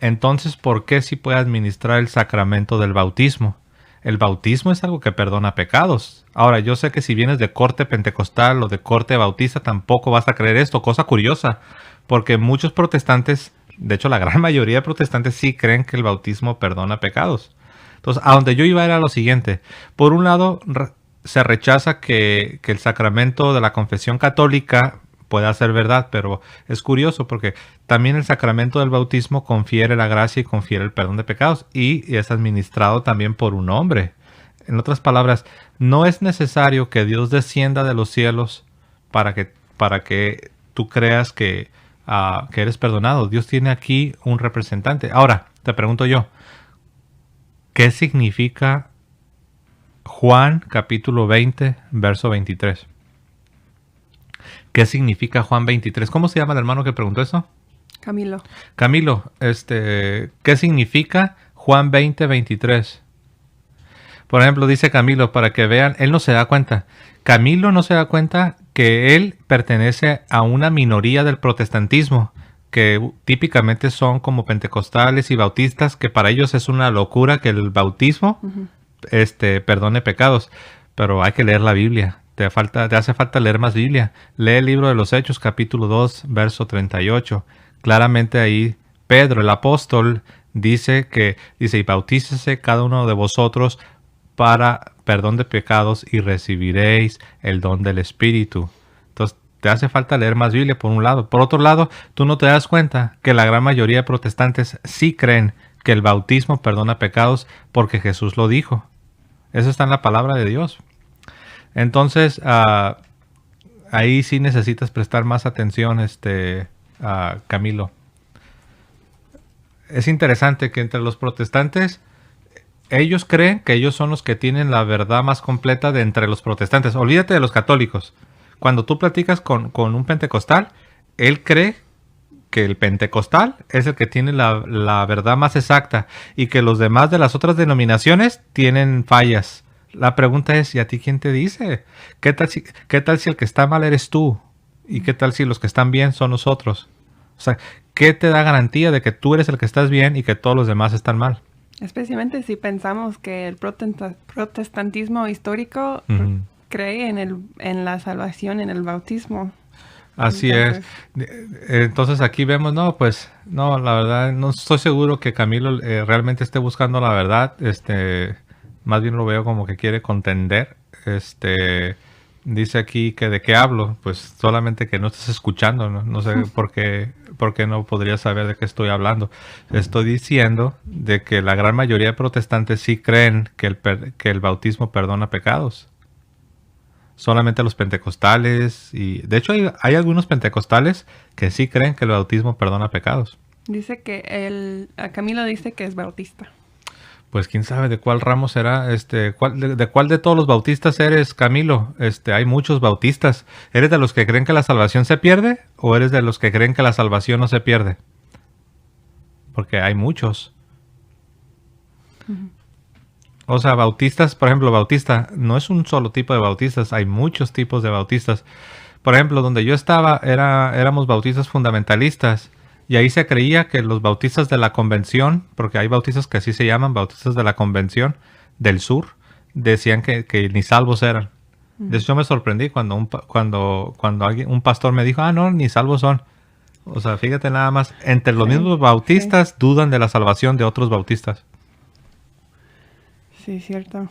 entonces, ¿por qué si puede administrar el sacramento del bautismo? El bautismo es algo que perdona pecados. Ahora, yo sé que si vienes de corte pentecostal o de corte bautista, tampoco vas a creer esto. Cosa curiosa, porque muchos protestantes, de hecho la gran mayoría de protestantes sí creen que el bautismo perdona pecados. Entonces, a donde yo iba era lo siguiente. Por un lado, se rechaza que el sacramento de la confesión católica pueda ser verdad, pero es curioso porque también el sacramento del bautismo confiere la gracia y confiere el perdón de pecados y es administrado también por un hombre. En otras palabras, no es necesario que Dios descienda de los cielos para que tú creas que eres perdonado. Dios tiene aquí un representante. Ahora, te pregunto yo, ¿qué significa Juan capítulo 20, verso 23? ¿Qué significa Juan 23? ¿Cómo se llama el hermano que preguntó eso? Camilo. Camilo, ¿qué significa Juan 20, 23? Por ejemplo, dice Camilo, para que vean, él no se da cuenta. Camilo no se da cuenta que él pertenece a una minoría del protestantismo, que típicamente son como pentecostales y bautistas, que para ellos es una locura que el bautismo perdone pecados. Pero hay que leer la Biblia. Te hace falta leer más Biblia. Lee el libro de los Hechos, capítulo 2, verso 38. Claramente ahí Pedro, el apóstol, dice, y bautícese cada uno de vosotros para perdón de pecados y recibiréis el don del Espíritu. Entonces, te hace falta leer más Biblia por un lado. Por otro lado, tú no te das cuenta que la gran mayoría de protestantes sí creen que el bautismo perdona pecados porque Jesús lo dijo. Eso está en la palabra de Dios. Entonces, ahí sí necesitas prestar más atención, Camilo. Es interesante que entre los protestantes, ellos creen que ellos son los que tienen la verdad más completa de entre los protestantes. Olvídate de los católicos. Cuando tú platicas con un pentecostal, él cree que el pentecostal es el que tiene la verdad más exacta y que los demás de las otras denominaciones tienen fallas. La pregunta es, ¿y a ti quién te dice? ¿Qué tal si el que está mal eres tú? ¿Y qué tal si los que están bien son nosotros? O sea, ¿qué te da garantía de que tú eres el que estás bien y que todos los demás están mal? Especialmente si pensamos que el protestantismo histórico cree en la salvación, en el bautismo. Así es. Entonces aquí vemos, no, la verdad, no estoy seguro que Camilo realmente esté buscando la verdad. Más bien lo veo como que quiere contender. Dice aquí que de qué hablo, pues solamente que no estás escuchando, no sé por qué no podrías saber de qué estoy hablando. Estoy diciendo de que la gran mayoría de protestantes sí creen que el bautismo perdona pecados. Solamente los pentecostales, y de hecho hay algunos pentecostales que sí creen que el bautismo perdona pecados. Dice que Camilo dice que es bautista. Pues quién sabe de cuál ramo será, de cuál de todos los bautistas eres, Camilo. Hay muchos bautistas. ¿Eres de los que creen que la salvación se pierde o eres de los que creen que la salvación no se pierde? Porque hay muchos. O sea, bautistas, por ejemplo, bautista, no es un solo tipo de bautistas, hay muchos tipos de bautistas. Por ejemplo, donde yo estaba éramos bautistas fundamentalistas y ahí se creía que los bautistas de la convención, porque hay bautistas que así se llaman, bautistas de la convención del sur, decían que ni salvos eran. De hecho, yo me sorprendí cuando un pastor me dijo, no, ni salvos son. O sea, fíjate nada más, entre los mismos bautistas dudan de la salvación de otros bautistas. Sí, cierto.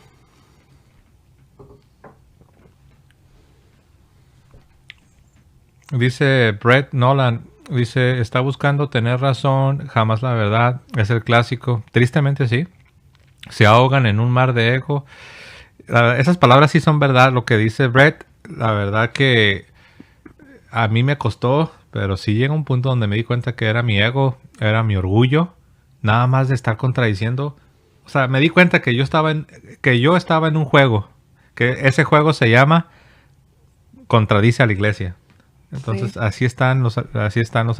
Dice Brett Nolan, dice, está buscando tener razón, jamás la verdad, es el clásico. Tristemente sí, se ahogan en un mar de ego. Esas palabras sí son verdad, lo que dice Brett, la verdad que a mí me costó, pero sí llega un punto donde me di cuenta que era mi ego, era mi orgullo, nada más de estar contradiciendo. O sea, me di cuenta que yo estaba en un juego, que ese juego se llama Contradice a la Iglesia. Entonces, sí. así están los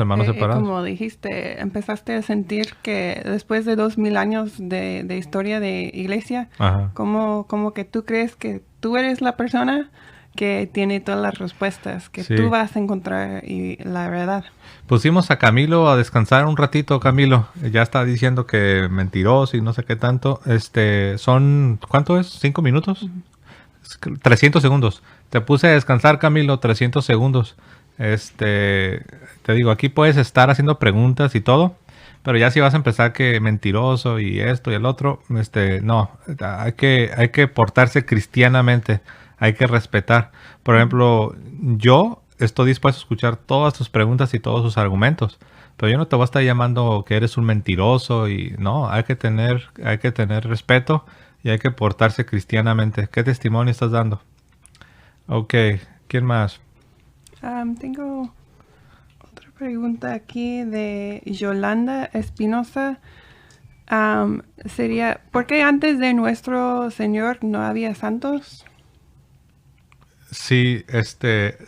hermanos separados. Como dijiste, empezaste a sentir que después de 2000 años de historia de iglesia, como que tú crees que tú eres la persona que tiene todas las respuestas, que tú vas a encontrar la verdad. Pusimos a Camilo a descansar un ratito. Camilo ya está diciendo que mentiroso y no sé qué tanto. Son, ¿cuánto es? ¿5 minutos? 300 segundos. Te puse a descansar, Camilo, 300 segundos. Te digo, aquí puedes estar haciendo preguntas y todo, pero ya si vas a empezar que mentiroso y esto y el otro, no, hay que portarse cristianamente, hay que respetar. Por ejemplo, yo estoy dispuesto a escuchar todas tus preguntas y todos tus argumentos, pero yo no te voy a estar llamando que eres un mentiroso y no, hay que tener respeto y hay que portarse cristianamente. ¿Qué testimonio estás dando? Ok, ¿quién más? Tengo otra pregunta aquí de Yolanda Espinosa. Sería, ¿por qué antes de nuestro Señor no había santos? Sí,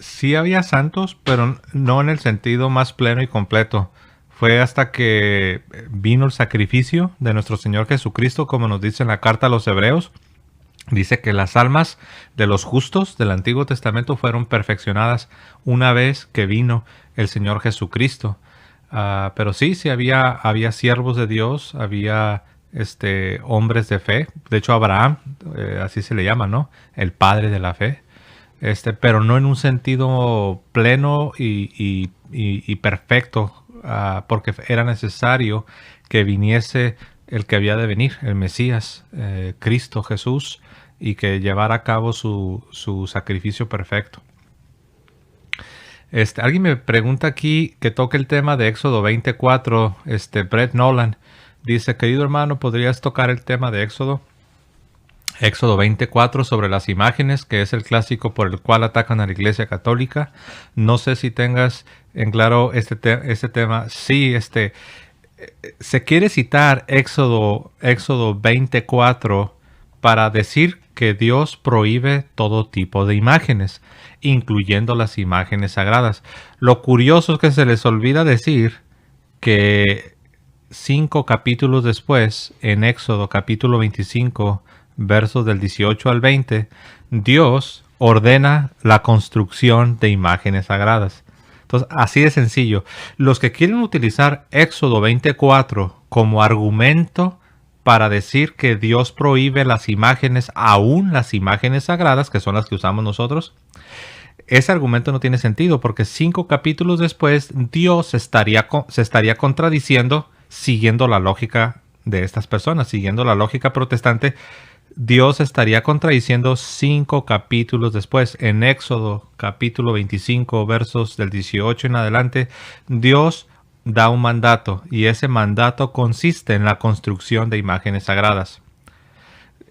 sí había santos, pero no en el sentido más pleno y completo. Fue hasta que vino el sacrificio de nuestro Señor Jesucristo, como nos dice en la carta a los Hebreos. Dice que las almas de los justos del Antiguo Testamento fueron perfeccionadas una vez que vino el Señor Jesucristo. Pero sí había siervos de Dios, había hombres de fe. De hecho, Abraham, así se le llama, ¿no? El padre de la fe. Pero no en un sentido pleno y perfecto, porque era necesario que viniese el que había de venir, el Mesías, Cristo Jesús, y que llevara a cabo su sacrificio perfecto. Alguien me pregunta aquí que toque el tema de Éxodo 24, Brett Nolan dice, querido hermano, ¿podrías tocar el tema de Éxodo 24 sobre las imágenes, que es el clásico por el cual atacan a la Iglesia Católica? No sé si tengas en claro este tema. Sí, se quiere citar Éxodo 24 para decir que Dios prohíbe todo tipo de imágenes, incluyendo las imágenes sagradas. Lo curioso es que se les olvida decir que 5 capítulos después, en Éxodo capítulo 25, versos del 18 al 20, Dios ordena la construcción de imágenes sagradas. Entonces, así de sencillo. Los que quieren utilizar Éxodo 24 como argumento para decir que Dios prohíbe las imágenes, aún las imágenes sagradas, que son las que usamos nosotros, ese argumento no tiene sentido, porque 5 capítulos después Dios se estaría contradiciendo siguiendo la lógica de estas personas, siguiendo la lógica protestante. Dios estaría contradiciendo 5 capítulos después. En Éxodo capítulo 25, versos del 18 en adelante, Dios da un mandato, y ese mandato consiste en la construcción de imágenes sagradas.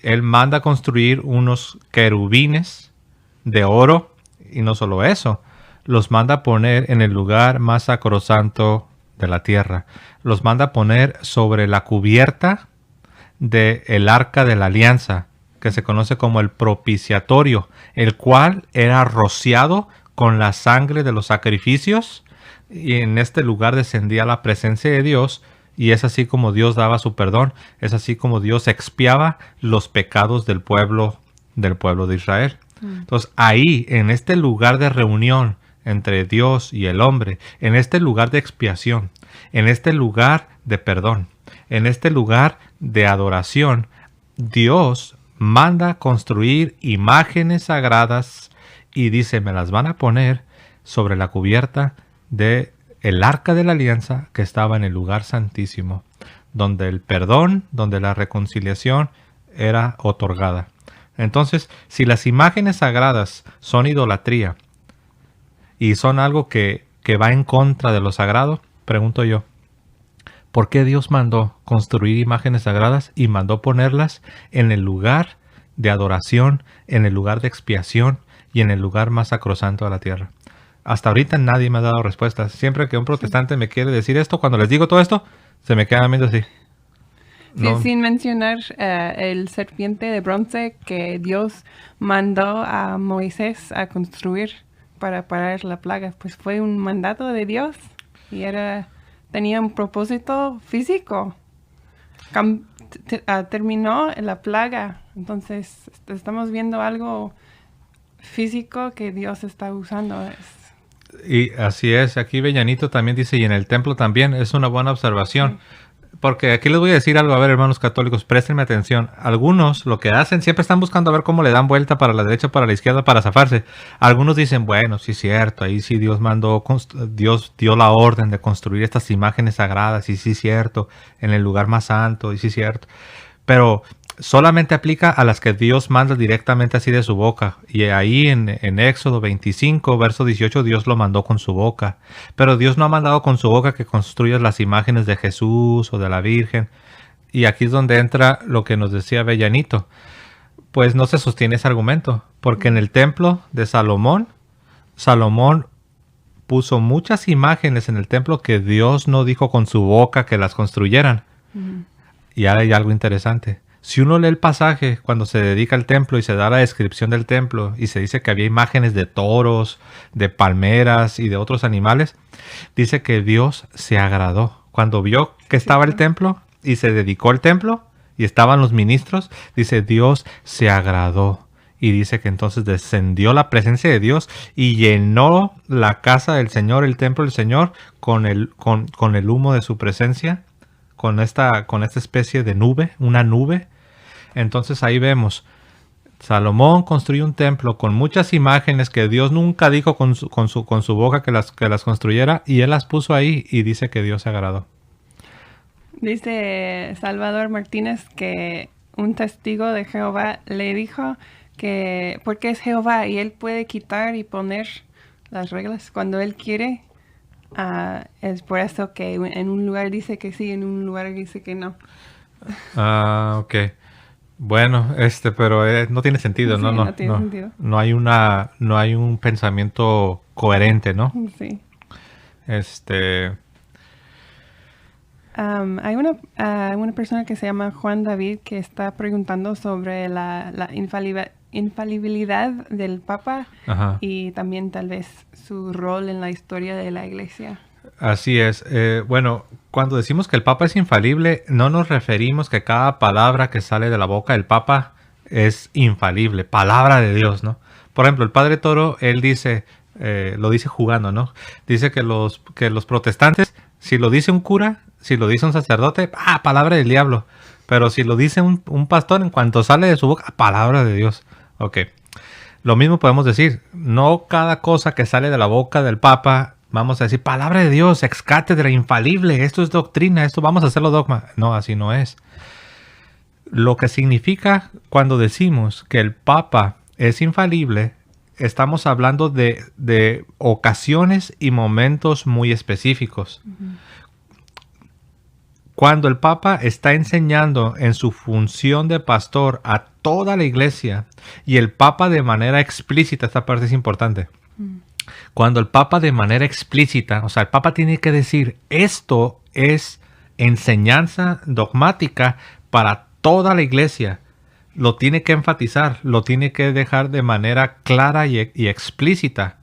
Él manda construir unos querubines de oro, y no solo eso, los manda poner en el lugar más sacrosanto de la tierra. Los manda poner sobre la cubierta del arca de la alianza, que se conoce como el propiciatorio, el cual era rociado con la sangre de los sacrificios, y en este lugar descendía la presencia de Dios, Y es así como Dios daba su perdón, es así como Dios expiaba los pecados del pueblo de Israel. Entonces ahí, en este lugar de reunión entre Dios y el hombre, en este lugar de expiación, en este lugar de perdón, en este lugar de adoración, Dios manda construir imágenes sagradas y dice, me las van a poner sobre la cubierta de el arca de la alianza que estaba en el lugar santísimo, donde el perdón, donde la reconciliación era otorgada. Entonces, si las imágenes sagradas son idolatría y son algo que va en contra de lo sagrado, pregunto yo, ¿por qué Dios mandó construir imágenes sagradas y mandó ponerlas en el lugar de adoración, en el lugar de expiación y en el lugar más sacrosanto de la tierra? Hasta ahorita nadie me ha dado respuestas. Siempre que un protestante me quiere decir esto, cuando les digo todo esto, se me queda viendo así. No. Sí, sin mencionar el serpiente de bronce que Dios mandó a Moisés a construir para parar la plaga. Pues fue un mandato de Dios y tenía un propósito físico. Terminó la plaga. Entonces estamos viendo algo físico que Dios está usando. Y así es. Aquí Bellanito también dice, y en el templo también. Es una buena observación. Sí. Porque aquí les voy a decir algo, a ver, hermanos católicos, préstenme atención. Algunos lo que hacen, siempre están buscando a ver cómo le dan vuelta para la derecha, para la izquierda, para zafarse. Algunos dicen, bueno, sí es cierto, ahí sí Dios Dios dio la orden de construir estas imágenes sagradas, y sí es cierto, en el lugar más santo, y sí es cierto. Pero solamente aplica a las que Dios manda directamente así de su boca. Y ahí en Éxodo 25, verso 18, Dios lo mandó con su boca. Pero Dios no ha mandado con su boca que construyas las imágenes de Jesús o de la Virgen. Y aquí es donde entra lo que nos decía Bellanito. Pues no se sostiene ese argumento. Porque en el templo de Salomón puso muchas imágenes en el templo que Dios no dijo con su boca que las construyeran. Y ahora hay algo interesante. Si uno lee el pasaje cuando se dedica al templo y se da la descripción del templo y se dice que había imágenes de toros, de palmeras y de otros animales, dice que Dios se agradó. Cuando vio que estaba el templo y se dedicó al templo y estaban los ministros, dice Dios se agradó. Y dice que entonces descendió la presencia de Dios y llenó la casa del Señor, el templo del Señor, con el humo de su presencia, con esta especie de nube, una nube. Entonces ahí vemos, Salomón construyó un templo con muchas imágenes que Dios nunca dijo con su boca que las construyera, y él las puso ahí y dice que Dios se agradó. Dice Salvador Martínez que un testigo de Jehová le dijo que porque es Jehová y él puede quitar y poner las reglas cuando él quiere. Es por eso que en un lugar dice que sí, en un lugar dice que no. Ok. Bueno, pero no tiene sentido, sí, ¿no? No tiene sentido. No hay un pensamiento coherente, ¿no? Sí. Hay una persona que se llama Juan David que está preguntando sobre la infalibilidad del Papa. Ajá. Y también tal vez su rol en la historia de la Iglesia. Así es. Bueno, cuando decimos que el Papa es infalible, no nos referimos que cada palabra que sale de la boca del Papa es infalible, palabra de Dios, ¿no? Por ejemplo, el Padre Toro, él dice, lo dice jugando, ¿no? Dice que los protestantes, si lo dice un cura, si lo dice un sacerdote, palabra del diablo. Pero si lo dice un pastor, en cuanto sale de su boca, palabra de Dios. Ok. Lo mismo podemos decir, no cada cosa que sale de la boca del Papa vamos a decir, palabra de Dios, ex cátedra, infalible, esto es doctrina, esto vamos a hacerlo dogma. No, así no es. Lo que significa cuando decimos que el Papa es infalible, estamos hablando de ocasiones y momentos muy específicos. Uh-huh. Cuando el Papa está enseñando en su función de pastor a toda la iglesia, y el Papa de manera explícita, esta parte es importante, cuando el Papa de manera explícita, o sea, el Papa tiene que decir, esto es enseñanza dogmática para toda la iglesia, lo tiene que enfatizar, lo tiene que dejar de manera clara y explícita.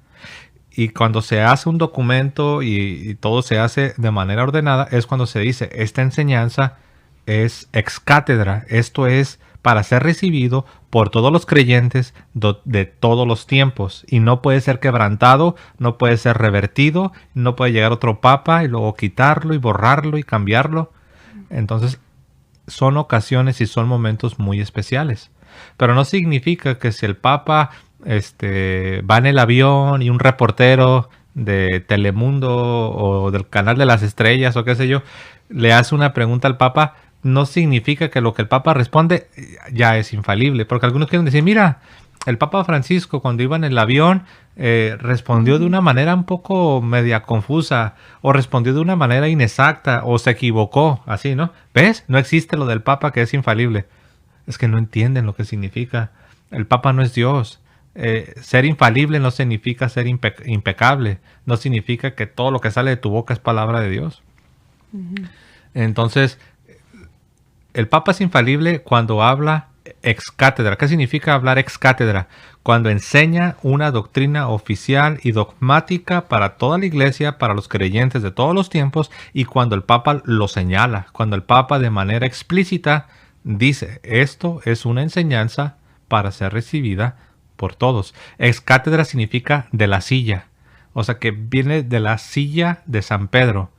Y cuando se hace un documento y todo se hace de manera ordenada, es cuando se dice, esta enseñanza es ex cátedra. Esto es para ser recibido por todos los creyentes de todos los tiempos. Y no puede ser quebrantado, no puede ser revertido, no puede llegar otro papa y luego quitarlo y borrarlo y cambiarlo. Entonces, son ocasiones y son momentos muy especiales. Pero no significa que si el papa va en el avión y un reportero de Telemundo o del Canal de las Estrellas o qué sé yo, le hace una pregunta al Papa, no significa que lo que el Papa responde ya es infalible. Porque algunos quieren decir, mira, el Papa Francisco cuando iba en el avión respondió de una manera un poco media confusa, o respondió de una manera inexacta, o se equivocó, así, ¿no? ¿Ves? No existe lo del Papa que es infalible. Es que no entienden lo que significa. El Papa no es Dios. Ser infalible no significa ser impecable. No significa que todo lo que sale de tu boca es palabra de Dios. Entonces, el Papa es infalible cuando habla ex cátedra. ¿Qué significa hablar ex cátedra? Cuando enseña una doctrina oficial y dogmática para toda la iglesia, para los creyentes de todos los tiempos, y cuando el Papa lo señala, cuando el Papa de manera explícita dice, esto es una enseñanza para ser recibida por todos. Ex cátedra significa de la silla, o sea que viene de la silla de San Pedro,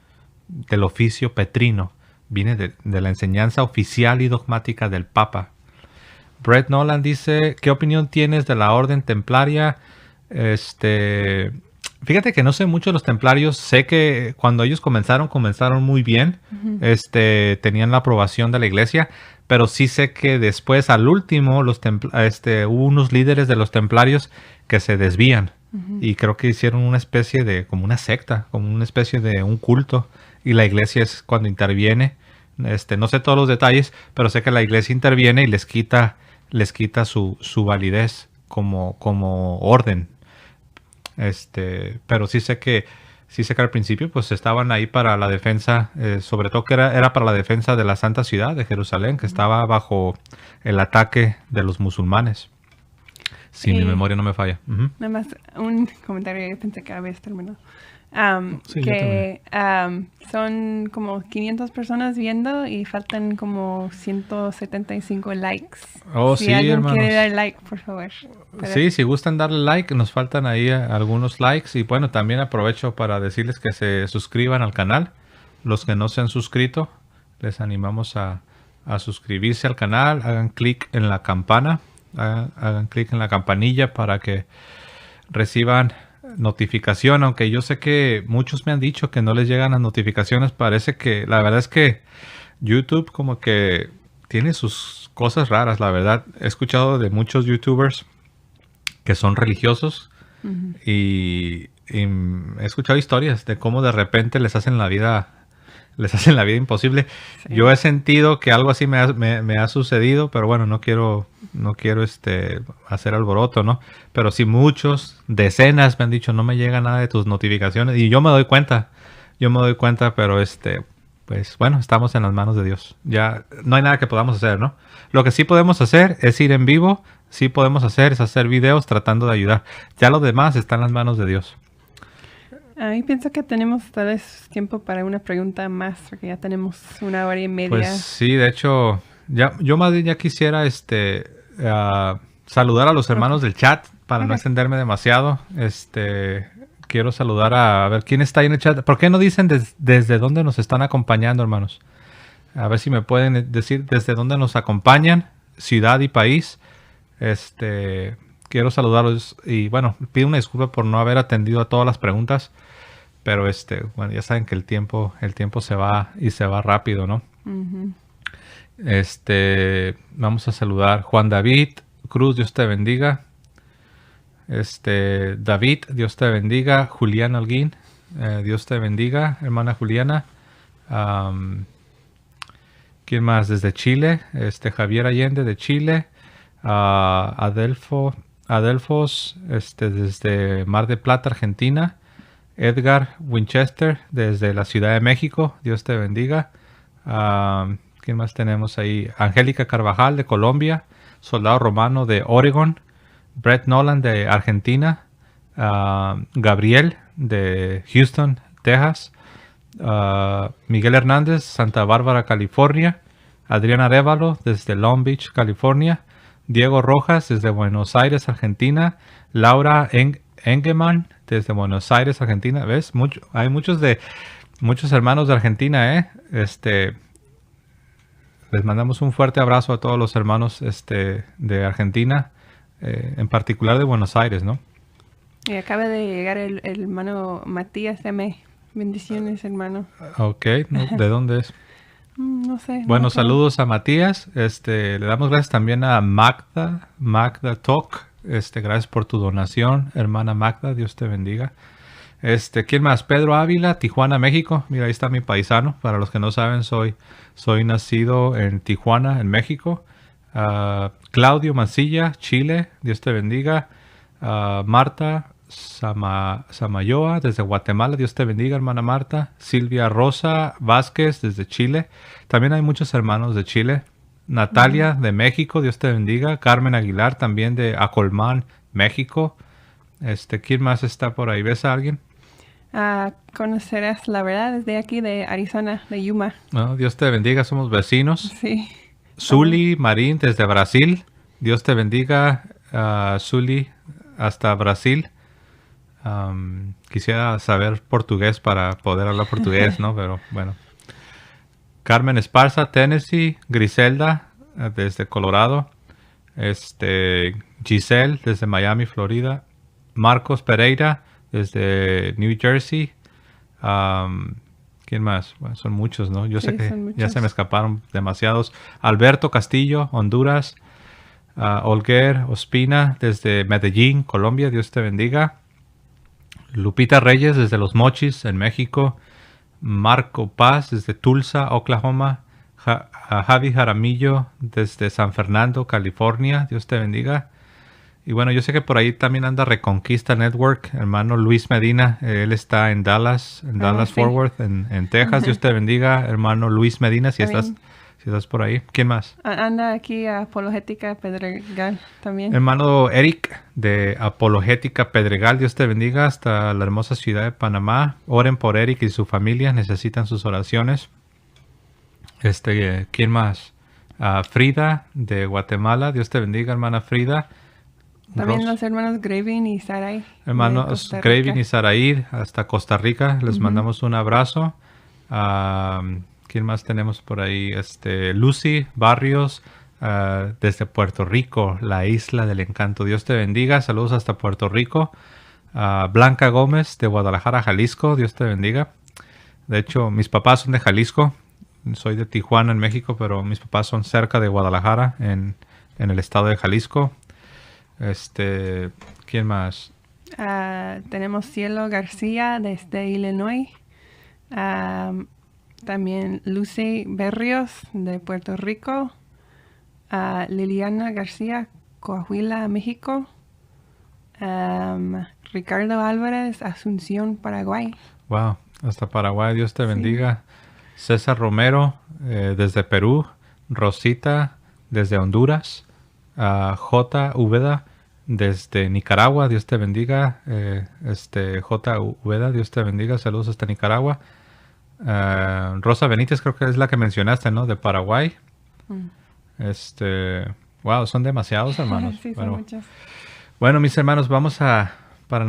del oficio petrino, viene de la enseñanza oficial y dogmática del Papa. Brett Nolan dice, ¿qué opinión tienes de la orden templaria? Fíjate que no sé mucho de los templarios. Sé que cuando ellos comenzaron muy bien. Tenían la aprobación de la iglesia. Pero sí sé que después, al último, hubo unos líderes de los templarios que se desvían. Y creo que hicieron una especie de, como una secta, como una especie de un culto. Y la iglesia es cuando interviene. No sé todos los detalles, pero sé que la iglesia interviene y les quita su validez como orden. Pero sí sé que al principio pues estaban ahí para la defensa, sobre todo que era para la defensa de la santa ciudad de Jerusalén, que estaba bajo el ataque de los musulmanes. Si mi memoria no me falla. Nada más un comentario, pensé que habías terminado. Sí, que son como 500 personas viendo y faltan como 175 likes. Oh, si sí, alguien hermanos. quiere dar like, por favor. Sí, si gustan darle like, nos faltan ahí algunos likes. Y bueno, también aprovecho para decirles que se suscriban al canal. Los que no se han suscrito, les animamos a suscribirse al canal. Hagan clic en la campana. Hagan clic en la campanilla para que reciban notificación, aunque yo sé que muchos me han dicho que no les llegan las notificaciones. Parece que la verdad es que YouTube como que tiene sus cosas raras, la verdad. He escuchado de muchos YouTubers que son religiosos y he escuchado historias de cómo de repente les hacen la vida imposible. Sí. Yo he sentido que algo así me ha sucedido, pero bueno, no quiero hacer alboroto, ¿no? Pero sí muchos, decenas me han dicho, no me llega nada de tus notificaciones. Y yo me doy cuenta, pero pues bueno, estamos en las manos de Dios. Ya no hay nada que podamos hacer, ¿no? Lo que sí podemos hacer es ir en vivo, sí podemos hacer es hacer videos tratando de ayudar. Ya lo demás está en las manos de Dios. Ahí pienso que tenemos tal vez tiempo para una pregunta más, porque ya tenemos 1 hora y media. Pues sí, de hecho, yo más bien ya quisiera saludar a los hermanos del chat para no extenderme demasiado. Quiero saludar a ver quién está ahí en el chat. ¿Por qué no dicen desde dónde nos están acompañando, hermanos? A ver si me pueden decir desde dónde nos acompañan, ciudad y país. Quiero saludarlos y bueno, pido una disculpa por no haber atendido a todas las preguntas, pero bueno, ya saben que el tiempo se va y se va rápido, ¿no? Vamos a saludar Juan David Cruz, Dios te bendiga. David, Dios te bendiga. Julián Alguín, Dios te bendiga, hermana Juliana. ¿Quién más? Desde Chile, Javier Allende de Chile. Adelfos, desde Mar de Plata, Argentina. Edgar Winchester, desde la Ciudad de México. Dios te bendiga. ¿Quién más tenemos ahí? Angélica Carvajal, de Colombia. Soldado Romano, de Oregon. Brett Nolan, de Argentina. Gabriel de Houston, Texas. Miguel Hernández, Santa Bárbara, California. Adriana Arévalo desde Long Beach, California. Diego Rojas desde Buenos Aires, Argentina. Laura Engeman desde Buenos Aires, Argentina. ¿Ves? Hay muchos hermanos de Argentina, ¿eh? Les mandamos un fuerte abrazo a todos los hermanos de Argentina, en particular de Buenos Aires, ¿no? Y acaba de llegar el hermano Matías M. Bendiciones, hermano. Ok, ¿de dónde es? No sé. Bueno, no sé. saludos a Matías. Le damos gracias también a Magda Talk. Gracias por tu donación, hermana Magda. Dios te bendiga. ¿Quién más? Pedro Ávila, Tijuana, México. Mira, ahí está mi paisano. Para los que no saben, soy nacido en Tijuana, en México. Claudio Mancilla, Chile. Dios te bendiga. Marta Samayoa, desde Guatemala. Dios te bendiga, hermana Marta. Silvia Rosa Vázquez, desde Chile. También hay muchos hermanos de Chile. Natalia, de México. Dios te bendiga. Carmen Aguilar, también de Acolmán, México. ¿Quién más está por ahí? ¿Ves a alguien? Conocerás la verdad desde aquí de Arizona, de Yuma. No, Dios te bendiga, somos vecinos. Sí. Zuli Marín desde Brasil. Dios te bendiga, Zuli, hasta Brasil. Quisiera saber portugués para poder hablar portugués, ¿no? Pero bueno. Carmen Esparza, Tennessee. Griselda, desde Colorado. Giselle, desde Miami, Florida. Marcos Pereira, desde New Jersey. ¿Quién más? Bueno, son muchos, ¿no? Yo sé que ya se me escaparon demasiados. Alberto Castillo, Honduras. Olguer Ospina, desde Medellín, Colombia. Dios te bendiga. Lupita Reyes, desde Los Mochis, en México. Marco Paz, desde Tulsa, Oklahoma. Javi Jaramillo, desde San Fernando, California. Dios te bendiga. Y bueno, yo sé que por ahí también anda Reconquista Network, hermano Luis Medina. Él está en Dallas, Sí. Fort Worth, en Texas. Dios te bendiga, hermano Luis Medina, si estás por ahí. ¿Quién más? Anda aquí a Apologética Pedregal también. Hermano Eric, de Apologética Pedregal. Dios te bendiga, hasta la hermosa ciudad de Panamá. Oren por Eric y su familia, necesitan sus oraciones. ¿Quién más? Frida, de Guatemala. Dios te bendiga, hermana Frida. También los hermanos Gravin y Sarai. Hermanos Gravin y Sarai, hasta Costa Rica. Les mandamos un abrazo. ¿Quién más tenemos por ahí? Lucy Barrios, desde Puerto Rico, la isla del encanto. Dios te bendiga. Saludos hasta Puerto Rico. Blanca Gómez, de Guadalajara, Jalisco. Dios te bendiga. De hecho, mis papás son de Jalisco. Soy de Tijuana, en México, pero mis papás son cerca de Guadalajara, en el estado de Jalisco. ¿Quién más? Tenemos Cielo García desde Illinois. También Lucy Berrios de Puerto Rico. Liliana García, Coahuila, México. Ricardo Álvarez, Asunción, Paraguay. Wow, hasta Paraguay, Dios te bendiga. César Romero, desde Perú. Rosita, desde Honduras. J. Ubeda, desde Nicaragua. Dios te bendiga. J. Ubeda, Dios te bendiga. Saludos hasta Nicaragua. Rosa Benítez, creo que es la que mencionaste, ¿no? De Paraguay. Wow, son demasiados, hermanos. Sí, son muchos. Bueno, mis hermanos, vamos a, para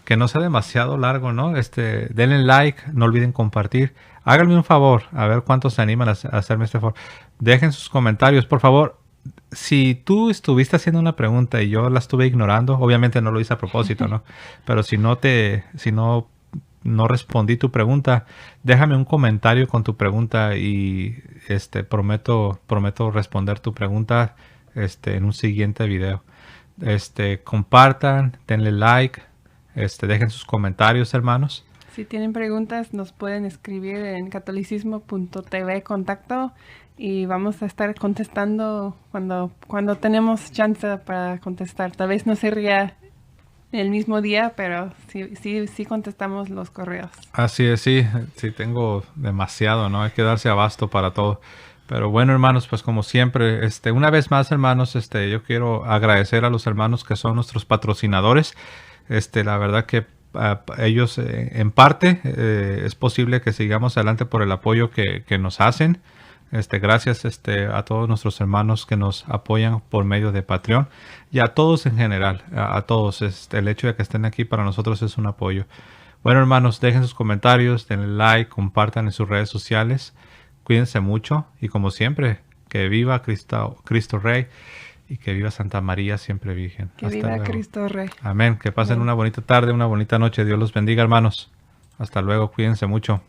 que no sea demasiado largo, ¿no? Denle like, no olviden compartir. Háganme un favor, a ver cuántos se animan a hacerme este favor. Dejen sus comentarios, por favor. Si tú estuviste haciendo una pregunta y yo la estuve ignorando, obviamente no lo hice a propósito, ¿no? Pero si no respondí tu pregunta, déjame un comentario con tu pregunta y prometo responder tu pregunta en un siguiente video. Compartan, denle like, dejen sus comentarios, hermanos. Si tienen preguntas, nos pueden escribir en catolicismo.tv contacto y vamos a estar contestando cuando tenemos chance para contestar. Tal vez no sería el mismo día, pero sí contestamos los correos. Así es, sí tengo demasiado, ¿no? Hay que darse abasto para todo. Pero bueno, hermanos, pues como siempre, una vez más, hermanos, yo quiero agradecer a los hermanos que son nuestros patrocinadores. La verdad que ellos en parte es posible que sigamos adelante por el apoyo que nos hacen. Gracias a todos nuestros hermanos que nos apoyan por medio de Patreon y a todos en general, a todos. El hecho de que estén aquí para nosotros es un apoyo. Bueno, hermanos, dejen sus comentarios, denle like, compartan en sus redes sociales. Cuídense mucho y como siempre, que viva Cristo Rey y que viva Santa María siempre Virgen. Que viva Cristo Rey. Amén. Que pasen una bonita tarde, una bonita noche. Dios los bendiga, hermanos. Hasta luego. Cuídense mucho.